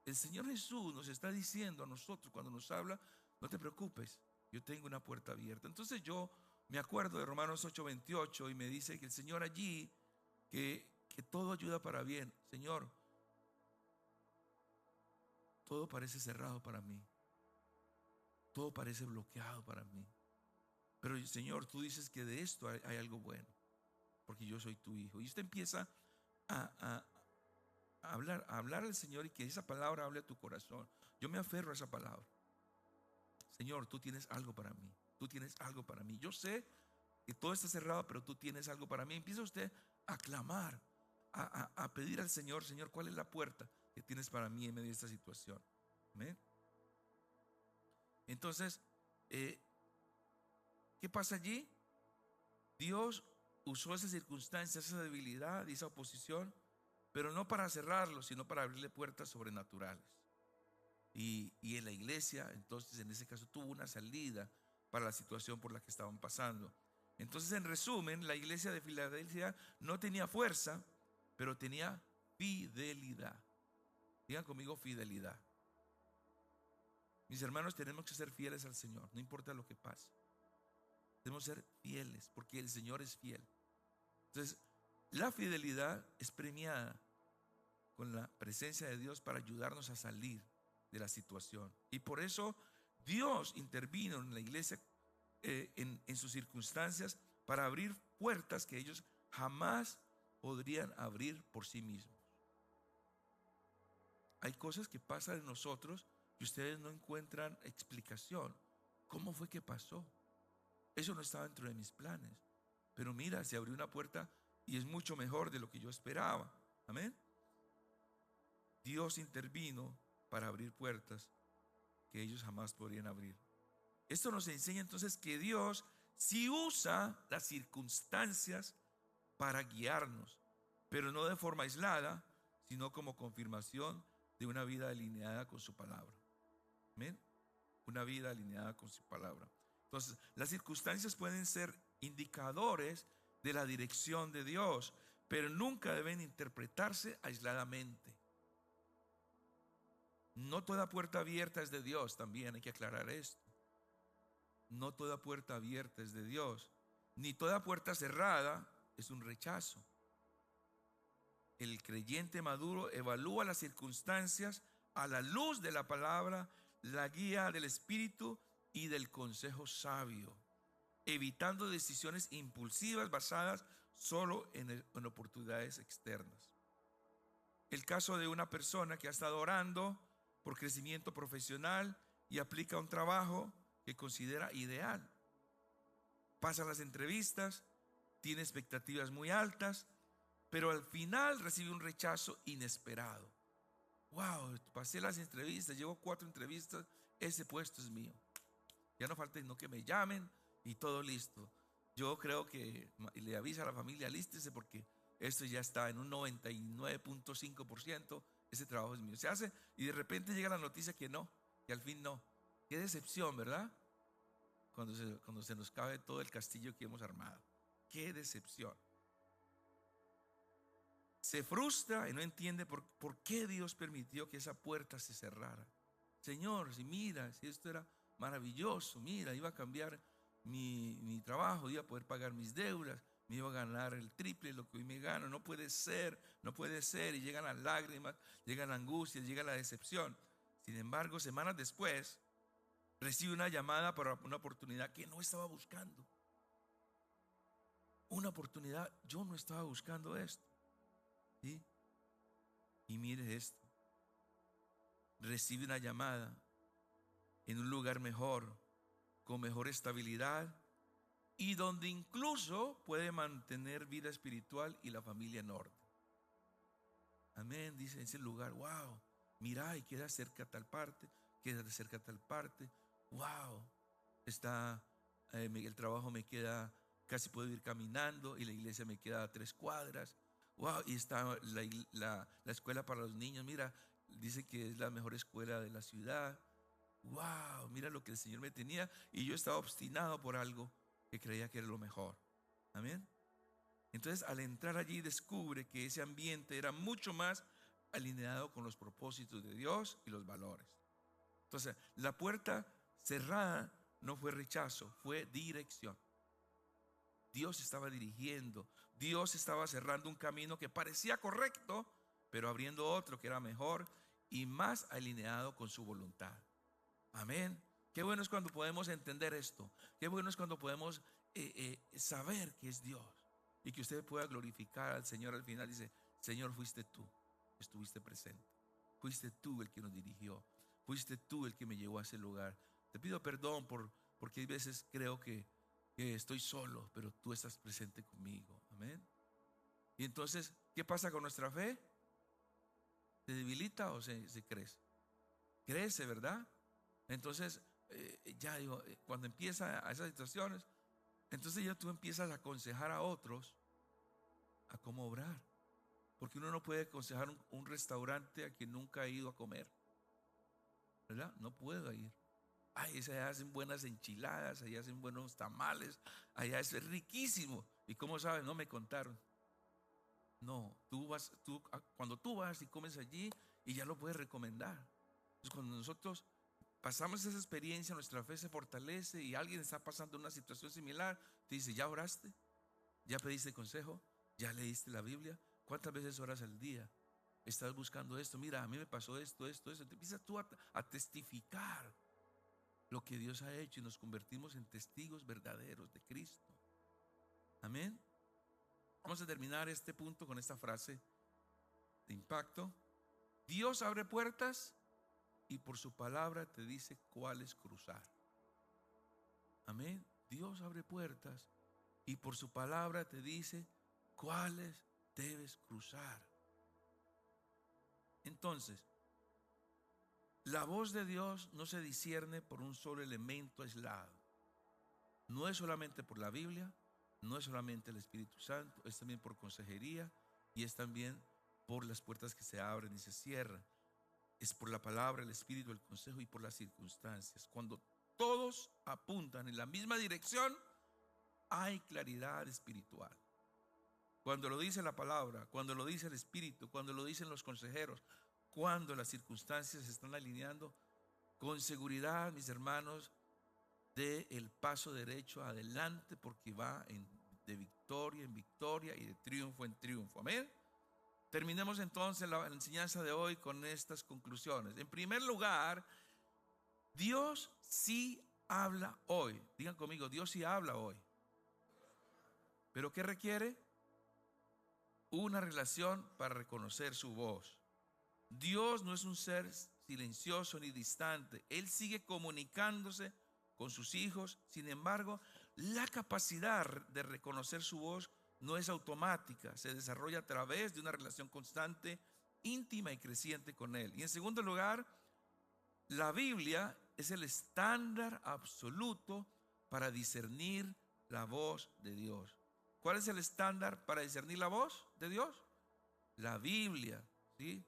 [SPEAKER 1] El Señor Jesús nos está diciendo a nosotros cuando nos habla: no te preocupes, yo tengo una puerta abierta. Entonces yo me acuerdo de Romanos 8:28 y me dice que el Señor allí, que todo ayuda para bien. Señor, todo parece cerrado para mí, todo parece bloqueado para mí, pero Señor, tú dices que de esto hay algo bueno, porque yo soy tu hijo. Y usted empieza a, a hablar al Señor, y que esa palabra hable a tu corazón. Yo me aferro a esa palabra. Señor, tú tienes algo para mí, tú tienes algo para mí. Yo sé que todo está cerrado, pero tú tienes algo para mí. Empieza usted a clamar, a pedir al Señor: Señor, ¿cuál es la puerta que tienes para mí en medio de esta situación? ¿Amén? Entonces, ¿qué pasa allí? Dios usó esa circunstancia, esa debilidad y esa oposición, pero no para cerrarlo, sino para abrirle puertas sobrenaturales. Y en la iglesia, entonces, en ese caso, tuvo una salida para la situación por la que estaban pasando. Entonces, en resumen, la iglesia de Filadelfia no tenía fuerza, pero tenía fidelidad. Digan conmigo: fidelidad. Mis hermanos, tenemos que ser fieles al Señor, no importa lo que pase. Debemos ser fieles porque el Señor es fiel. Entonces, la fidelidad es premiada con la presencia de Dios para ayudarnos a salir de la situación. Y por eso Dios intervino en la iglesia, en sus circunstancias, para abrir puertas que ellos jamás podrían abrir por sí mismos. Hay cosas que pasan en nosotros que ustedes no encuentran explicación. ¿Cómo fue que pasó? Eso no estaba dentro de mis planes. Pero mira, se abrió una puerta y es mucho mejor de lo que yo esperaba. Amén. Dios intervino para abrir puertas que ellos jamás podrían abrir. Esto nos enseña entonces que Dios sí usa las circunstancias para guiarnos, pero no de forma aislada, sino como confirmación de una vida alineada con su palabra. Amén. Una vida alineada con su palabra. Entonces, las circunstancias pueden ser indicadores de la dirección de Dios, pero nunca deben interpretarse aisladamente. No toda puerta abierta es de Dios, también hay que aclarar esto. No toda puerta abierta es de Dios, ni toda puerta cerrada es un rechazo. El creyente maduro evalúa las circunstancias a la luz de la palabra, la guía del Espíritu y del consejo sabio, evitando decisiones impulsivas basadas solo en oportunidades externas. El caso de una persona que ha estado orando por crecimiento profesional y aplica un trabajo que considera ideal. Pasa las entrevistas, tiene expectativas muy altas, pero al final recibe un rechazo inesperado. Wow, pasé las entrevistas, llevo 4 entrevistas, ese puesto es mío. Ya no falta sino que me llamen y todo listo. Yo creo que le avisa a la familia: alístese porque esto ya está en un 99.5%, ese trabajo es mío. Se hace y de repente llega la noticia que no, que al fin no. Qué decepción, ¿verdad? Cuando se nos cabe todo el castillo que hemos armado. Qué decepción. Se frustra y no entiende por qué Dios permitió que esa puerta se cerrara. Señor, si mira, si esto era maravilloso, mira, iba a cambiar mi trabajo, iba a poder pagar mis deudas, me iba a ganar el triple de lo que hoy me gano. No puede ser, no puede ser. Y llegan las lágrimas, llegan las angustias, llega la decepción. Sin embargo, semanas después, recibe una llamada para una oportunidad que no estaba buscando. Una oportunidad, yo no estaba buscando esto. ¿Sí? Y mire esto, recibe una llamada en un lugar mejor, con mejor estabilidad y donde incluso puede mantener vida espiritual y la familia en orden. Amén, dice ese lugar: wow, mira, y queda cerca a tal parte, queda cerca a tal parte. Wow, está, el trabajo me queda, casi puedo ir caminando, y la iglesia me queda a 3 cuadras. Wow, y está la escuela para los niños. Mira, dice que es la mejor escuela de la ciudad. wow, mira lo que el Señor me tenía, y yo estaba obstinado por algo que creía que era lo mejor. Amén. Entonces, al entrar allí, descubre que ese ambiente era mucho más alineado con los propósitos de Dios y los valores. Entonces, la puerta cerrada no fue rechazo, fue dirección. Dios estaba dirigiendo, Dios estaba cerrando un camino que parecía correcto, pero abriendo otro que era mejor y más alineado con su voluntad. Amén. Qué bueno es cuando podemos entender esto. Qué bueno es cuando podemos saber que es Dios y que usted pueda glorificar al Señor al final. Dice, Señor, fuiste tú, estuviste presente. Fuiste tú el que nos dirigió. Fuiste tú el que me llevó a ese lugar. Te pido perdón porque hay veces creo que estoy solo, pero tú estás presente conmigo. Amén. Y entonces, ¿qué pasa con nuestra fe? ¿Se debilita o se crece? Crece, ¿verdad? Entonces, ya digo, cuando empieza a esas situaciones, entonces ya tú empiezas a aconsejar a otros a cómo obrar. Porque uno no puede aconsejar un restaurante a quien nunca ha ido a comer, ¿verdad? No puedo ir. Ay, allá hacen buenas enchiladas, allá hacen buenos tamales, allá es riquísimo. ¿Y cómo sabes? No me contaron. No, cuando tú vas y comes allí y ya lo puedes recomendar. Entonces, cuando nosotros pasamos esa experiencia, nuestra fe se fortalece y alguien está pasando una situación similar, te dice, ¿ya oraste? ¿Ya pediste consejo? ¿Ya leíste la Biblia? ¿Cuántas veces oras al día? ¿Estás buscando esto? Mira, a mí me pasó esto. Te empiezas tú a testificar lo que Dios ha hecho y nos convertimos en testigos verdaderos de Cristo. Amén. Vamos a terminar este punto con esta frase de impacto. Dios abre puertas y por su palabra te dice cuáles cruzar. Amén. Dios abre puertas y por su palabra te dice cuáles debes cruzar. Entonces, la voz de Dios no se discierne por un solo elemento aislado. No es solamente por la Biblia, no es solamente el Espíritu Santo, es también por consejería y es también por las puertas que se abren y se cierran. Es por la palabra, el Espíritu, el consejo y por las circunstancias. Cuando todos apuntan en la misma dirección, hay claridad espiritual. Cuando lo dice la palabra, cuando lo dice el Espíritu, cuando lo dicen los consejeros, cuando las circunstancias se están alineando, con seguridad, mis hermanos, dé el paso derecho adelante porque va de victoria en victoria y de triunfo en triunfo. Amén. Terminemos entonces la enseñanza de hoy con estas conclusiones. En primer lugar, Dios sí habla hoy. Digan conmigo, Dios sí habla hoy. ¿Pero qué requiere? Una relación para reconocer su voz. Dios no es un ser silencioso ni distante. Él sigue comunicándose con sus hijos. Sin embargo, la capacidad de reconocer su voz no es automática. Se desarrolla a través de una relación constante, íntima y creciente con Él. Y en segundo lugar, la Biblia es el estándar absoluto para discernir la voz de Dios. ¿Cuál es el estándar para discernir la voz de Dios? La Biblia, ¿sí?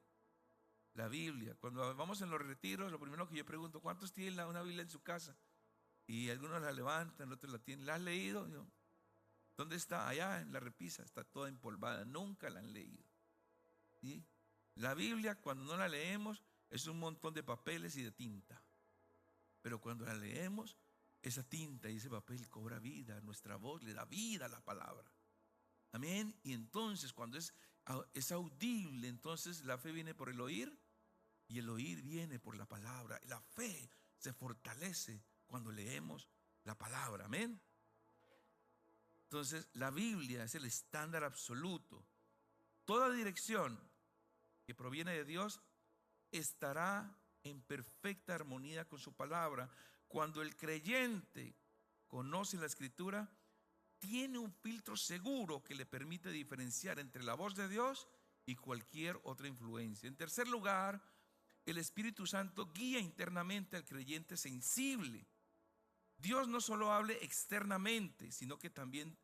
[SPEAKER 1] La Biblia. Cuando vamos en los retiros, lo primero que yo pregunto, ¿cuántos tienen una Biblia en su casa? Y algunos la levantan, otros la tienen. ¿La has leído? Yo, ¿dónde está? Allá en la repisa, está toda empolvada. Nunca la han leído. ¿Sí? La Biblia, cuando no la leemos, es un montón de papeles y de tinta. Pero cuando la leemos, esa tinta y ese papel cobra vida. Nuestra voz le da vida a la palabra. Amén. Y entonces, cuando es audible, entonces la fe viene por el oír. Y el oír viene por la palabra. La fe se fortalece cuando leemos la palabra. Amén. Entonces, la Biblia es el estándar absoluto. Toda dirección que proviene de Dios estará en perfecta armonía con su palabra. Cuando el creyente conoce la Escritura, tiene un filtro seguro que le permite diferenciar entre la voz de Dios y cualquier otra influencia. En tercer lugar, el Espíritu Santo guía internamente al creyente sensible. Dios no solo habla externamente, sino que también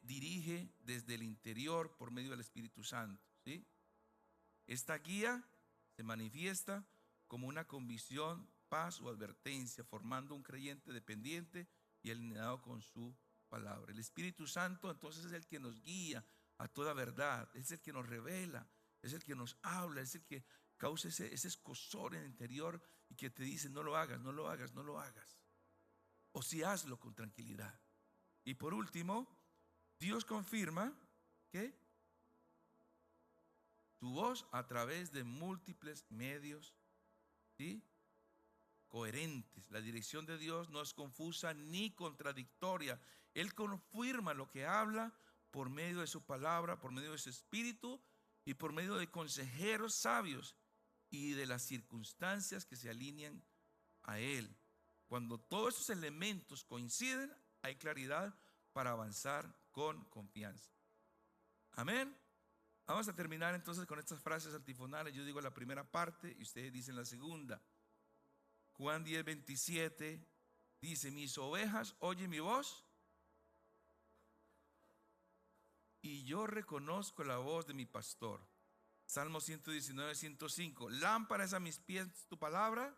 [SPEAKER 1] dirige desde el interior por medio del Espíritu Santo, ¿sí? Esta guía se manifiesta como una convicción paz o advertencia, formando un creyente dependiente y alineado con su palabra. El Espíritu Santo entonces es el que nos guía a toda verdad, es el que nos revela, es el que nos habla, es el que causa ese escozor en el interior y que te dice: no lo hagas, no lo hagas, no lo hagas. O si hazlo con tranquilidad. Y por último, Dios confirma que su voz a través de múltiples medios, ¿sí?, coherentes. La dirección de Dios no es confusa ni contradictoria. Él confirma lo que habla por medio de su palabra, por medio de su espíritu y por medio de consejeros sabios y de las circunstancias que se alinean a Él. Cuando todos esos elementos coinciden, hay claridad para avanzar con confianza. Amén. Vamos a terminar entonces con estas frases antifonales. Yo digo la primera parte y ustedes dicen la segunda. Juan 10:27 dice: mis ovejas oyen mi voz y yo reconozco la voz de mi pastor. Salmo 119:105. Lámpara es a mis pies tu palabra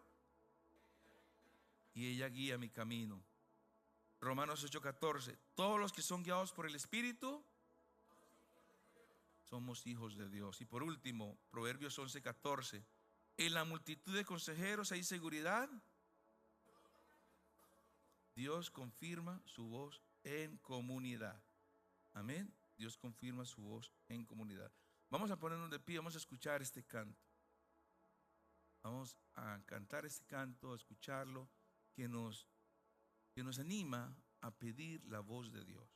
[SPEAKER 1] y ella guía mi camino. Romanos 8:14. Todos los que son guiados por el Espíritu somos hijos de Dios. Y por último, Proverbios 11:14. En la multitud de consejeros hay seguridad. Dios confirma su voz en comunidad. Amén. Dios confirma su voz en comunidad. Vamos a ponernos de pie, vamos a escuchar este canto. Vamos a cantar este canto, a escucharlo, que nos anima a pedir la voz de Dios.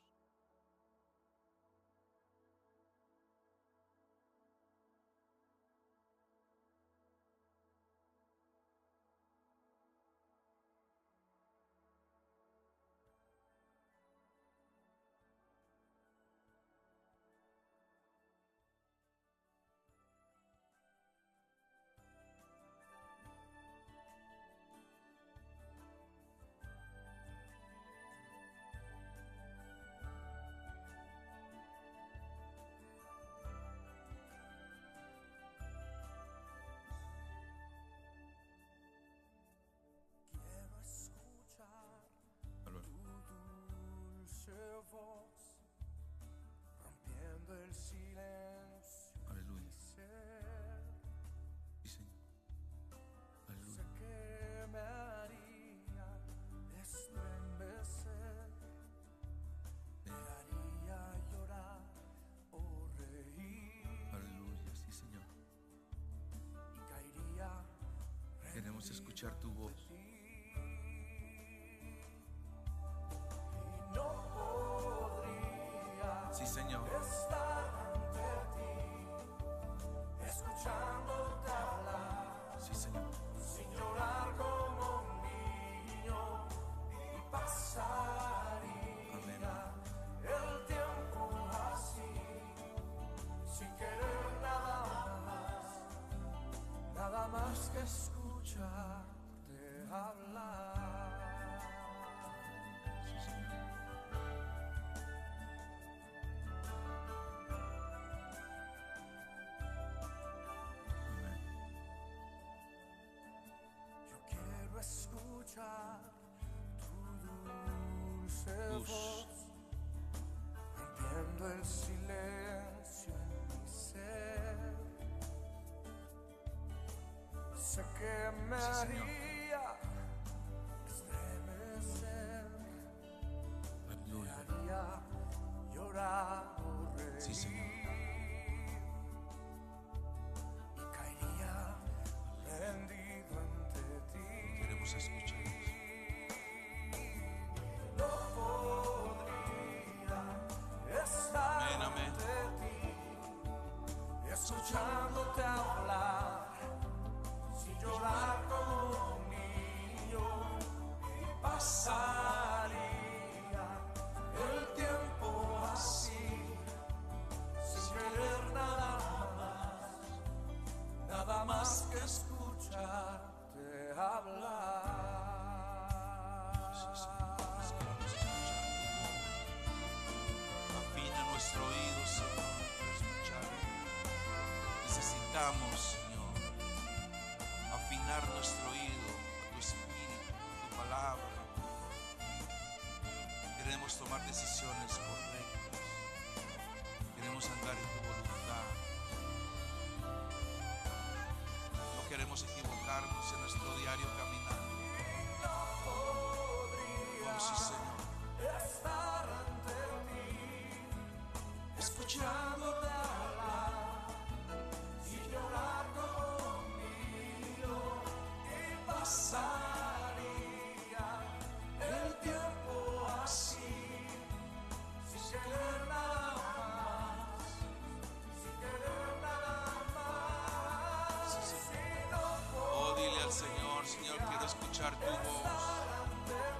[SPEAKER 2] Voz, rompiendo el silencio.
[SPEAKER 1] Aleluya.
[SPEAKER 2] Ser,
[SPEAKER 1] Sí, Señor. Aleluya.
[SPEAKER 2] sé que me haría estremecer, me haría llorar o reír.
[SPEAKER 1] Aleluya. Sí, Señor.
[SPEAKER 2] Y caería.
[SPEAKER 1] Queremos escuchar tu voz. Sí, Señor.
[SPEAKER 2] Estar ante ti, escuchándote hablar.
[SPEAKER 1] Sí, Señor.
[SPEAKER 2] Sin llorar como un niño y pasaría el tiempo así, sin querer nada más que escucharte hablar.
[SPEAKER 1] Sí, Señor.
[SPEAKER 2] Quiero escuchar tu dulce voz, rompiendo el silencio en mi ser. Sé que me haría estremecer, me haría llorar o reír.
[SPEAKER 1] Sí, Señor.
[SPEAKER 2] Y caería rendido ante ti.
[SPEAKER 1] Queremos escuchar.
[SPEAKER 2] No podría estar
[SPEAKER 1] Amén, amén.
[SPEAKER 2] ante ti, escuchándote hablar, sin llorar como un niño, y pasaría el tiempo así, sin querer nada más que escucharte hablar.
[SPEAKER 1] Afina nuestro oído, Señor, para escuchar. Necesitamos, Señor, afinar nuestro oído a tu Queremos tomar decisiones correctas. Queremos andar en tu voluntad. No queremos equivocarnos en nuestro diario caminar. Oh, sí, Señor.
[SPEAKER 2] Estar ante ti, escuchándote hablar y llorar conmigo, y pasaría el tiempo así, sin querer nada más, sin querer nada más. Si no
[SPEAKER 1] Oh, dile al Señor, Señor, quiero escuchar tu voz.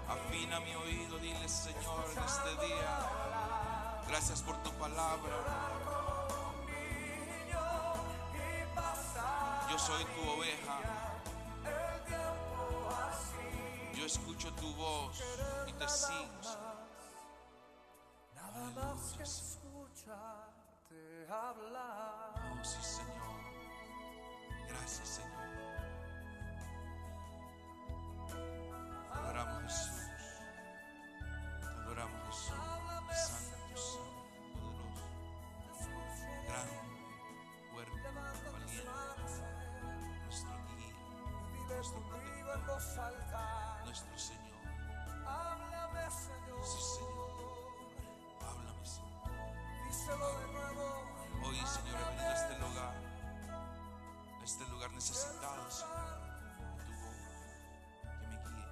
[SPEAKER 1] Afina mi oído, dile, Señor, en este día. Gracias por tu palabra. Yo soy tu oveja. Yo escucho tu voz y te sigo, Señor.
[SPEAKER 2] nada más que escucharte hablar.
[SPEAKER 1] Oh, sí, Señor. Gracias, Señor. Te adoramos, Jesús. Te adoramos, Jesús. Santo, santo, poderoso, grande, fuerte, valiente. Nuestro guía, nuestro protector, nuestro Señor.
[SPEAKER 2] Háblame, Señor.
[SPEAKER 1] Sí, Señor. Háblame, Señor.
[SPEAKER 2] Díselo de nuevo.
[SPEAKER 1] Hoy, Señor, he venido a este lugar necesitado, Señor, de tu voz, que me guíe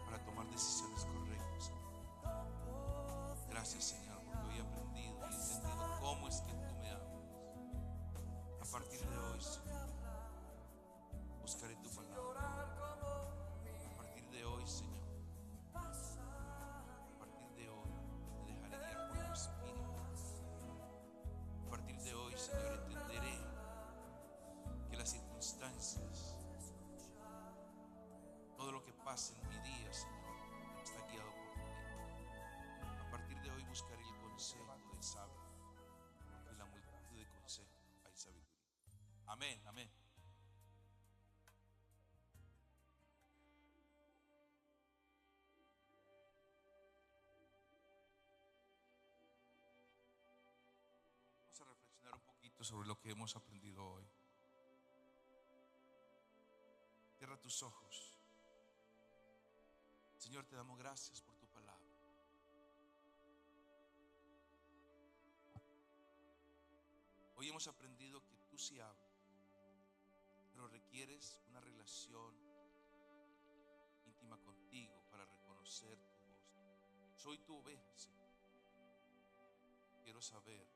[SPEAKER 1] para tomar decisiones correctas, Señor. Gracias, Señor, porque hoy he aprendido y he entendido cómo es que tú me amas. A partir de hoy, Señor, buscaré tu palabra. A partir de hoy, Señor, a partir de hoy, me dejaré guiar por tu Espíritu. A partir de hoy, Señor, entenderé que las circunstancias, todo lo que pasa en mi día, Señor, está guiado por ti. A partir de hoy buscaré el consejo del sabio, porque en la multitud de consejos hay sabiduría. Amén, amén. Vamos a reflexionar un poquito sobre lo que hemos aprendido hoy. Cierra tus ojos. Señor, te damos gracias por tu palabra. Hoy hemos aprendido que tú sí hablas, pero requieres una relación íntima contigo para reconocer tu voz. Soy tu oveja, Señor. Quiero saber,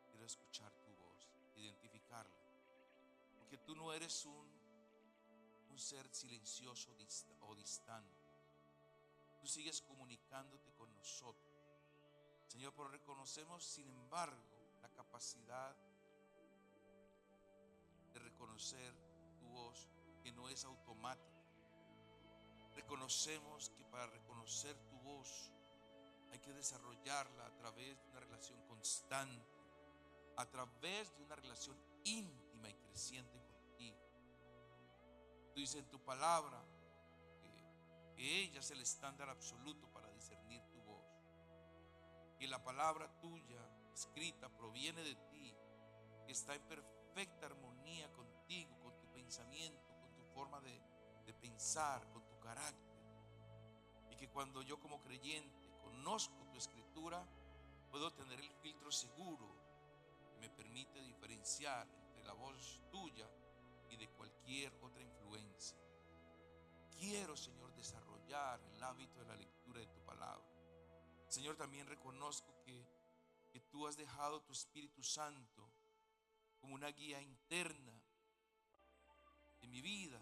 [SPEAKER 1] quiero escuchar tu voz, identificarla, porque tú no eres un ser silencioso o distante. Tú sigues comunicándote con nosotros, Señor, pero reconocemos, sin embargo, la capacidad de reconocer tu voz, que no es automática. Reconocemos que para reconocer tu voz hay que desarrollarla a través de una relación constante, a través de una relación íntima y creciente contigo. Tú dices en tu palabra que ella es el estándar absoluto para discernir tu voz, que la palabra tuya escrita proviene de ti, que está en perfecta armonía contigo, con tu pensamiento, con tu forma de pensar, con tu carácter, y que cuando yo como creyente conozco tu escritura, puedo tener el filtro seguro que me permite diferenciar entre la voz tuya y de cualquier otra influencia. Quiero, Señor, desarrollar el hábito de la lectura de tu palabra. Señor, también reconozco que tú has dejado tu Espíritu Santo como una guía interna en mi vida,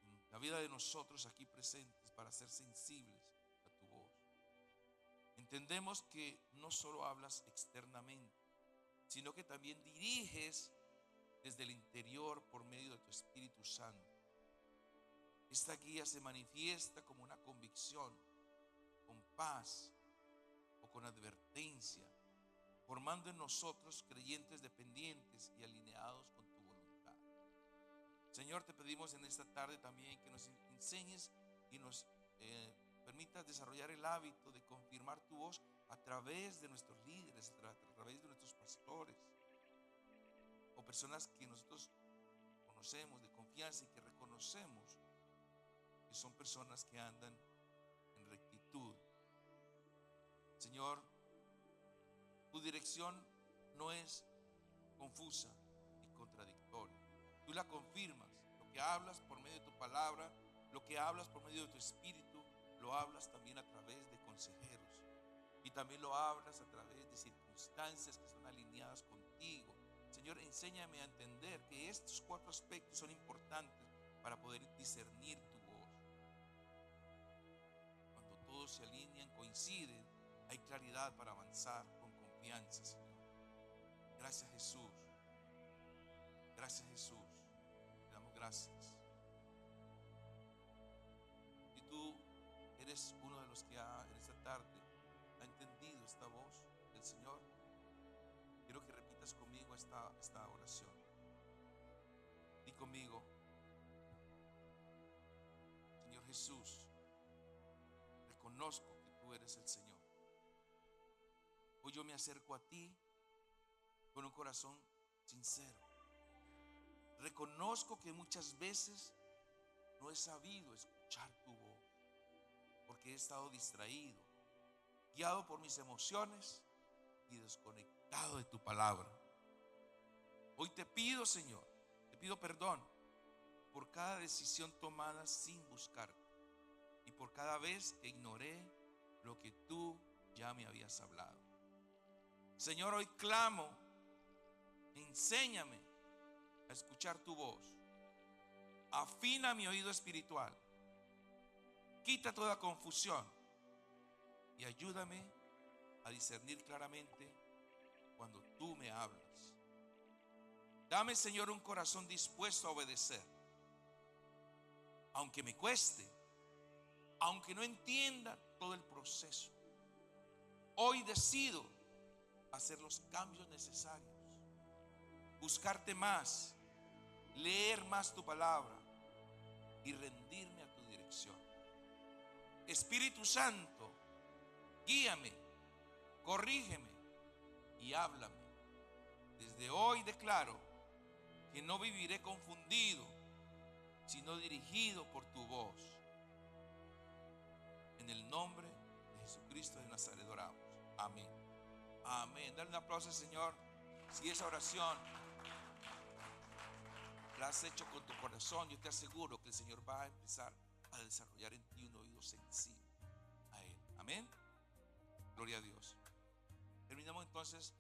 [SPEAKER 1] en la vida de nosotros aquí presentes, para ser sensibles a tu voz. Entendemos que no solo hablas externamente, sino que también diriges desde el interior por medio de tu Espíritu Santo. Esta guía se manifiesta como una convicción, con paz o con advertencia, formando en nosotros creyentes dependientes y alineados con tu voluntad. Señor, te pedimos en esta tarde también que nos enseñes y nos permitas desarrollar el hábito de confirmar tu voz a través de nuestros líderes, a través de nuestros pastores o personas que nosotros conocemos de confianza y que reconocemos que son personas que andan en rectitud. Señor, tu dirección no es confusa y contradictoria. Tú la confirmas. Lo que hablas por medio de tu palabra, lo que hablas por medio de tu espíritu, lo hablas también a través de consejeros. Y también lo hablas a través de circunstancias que están alineadas contigo. Señor, enséñame a entender que estos 4 aspectos son importantes para poder discernir tu voz. Cuando todos se alinean, coinciden, hay claridad para avanzar con confianza, Señor. Gracias, Jesús. Gracias, Jesús. Te damos gracias. Y tú eres uno de los que en esta tarde ha entendido esta voz del Señor. Quiero que repitas conmigo esta oración. Di conmigo: Señor Jesús, reconozco que tú eres el Señor. Hoy yo me acerco a ti con un corazón sincero. Reconozco que muchas veces no he sabido escuchar tu voz porque he estado distraído, guiado por mis emociones y desconectado de tu palabra. Hoy te pido, Señor, te pido perdón por cada decisión tomada sin buscarte y por cada vez que ignoré lo que tú ya me habías hablado. Señor, hoy clamo, enséñame a escuchar tu voz, afina mi oído espiritual, quita toda confusión y ayúdame a discernir claramente cuando tú me hablas. Dame, Señor, un corazón dispuesto a obedecer, aunque me cueste, aunque no entienda todo el proceso. Hoy decido hacer los cambios necesarios, buscarte más, leer más tu palabra y rendirme a tu dirección. Espíritu Santo, guíame, corrígeme y háblame. Desde hoy declaro que no viviré confundido, sino dirigido por tu voz. En el nombre de Jesucristo de Nazaret oramos. Amén. Amén. Dale un aplauso al Señor. Si esa oración la has hecho con tu corazón, yo te aseguro que el Señor va a empezar a desarrollar en ti un oído sensible a Él. Amén. Gloria a Dios. Terminamos entonces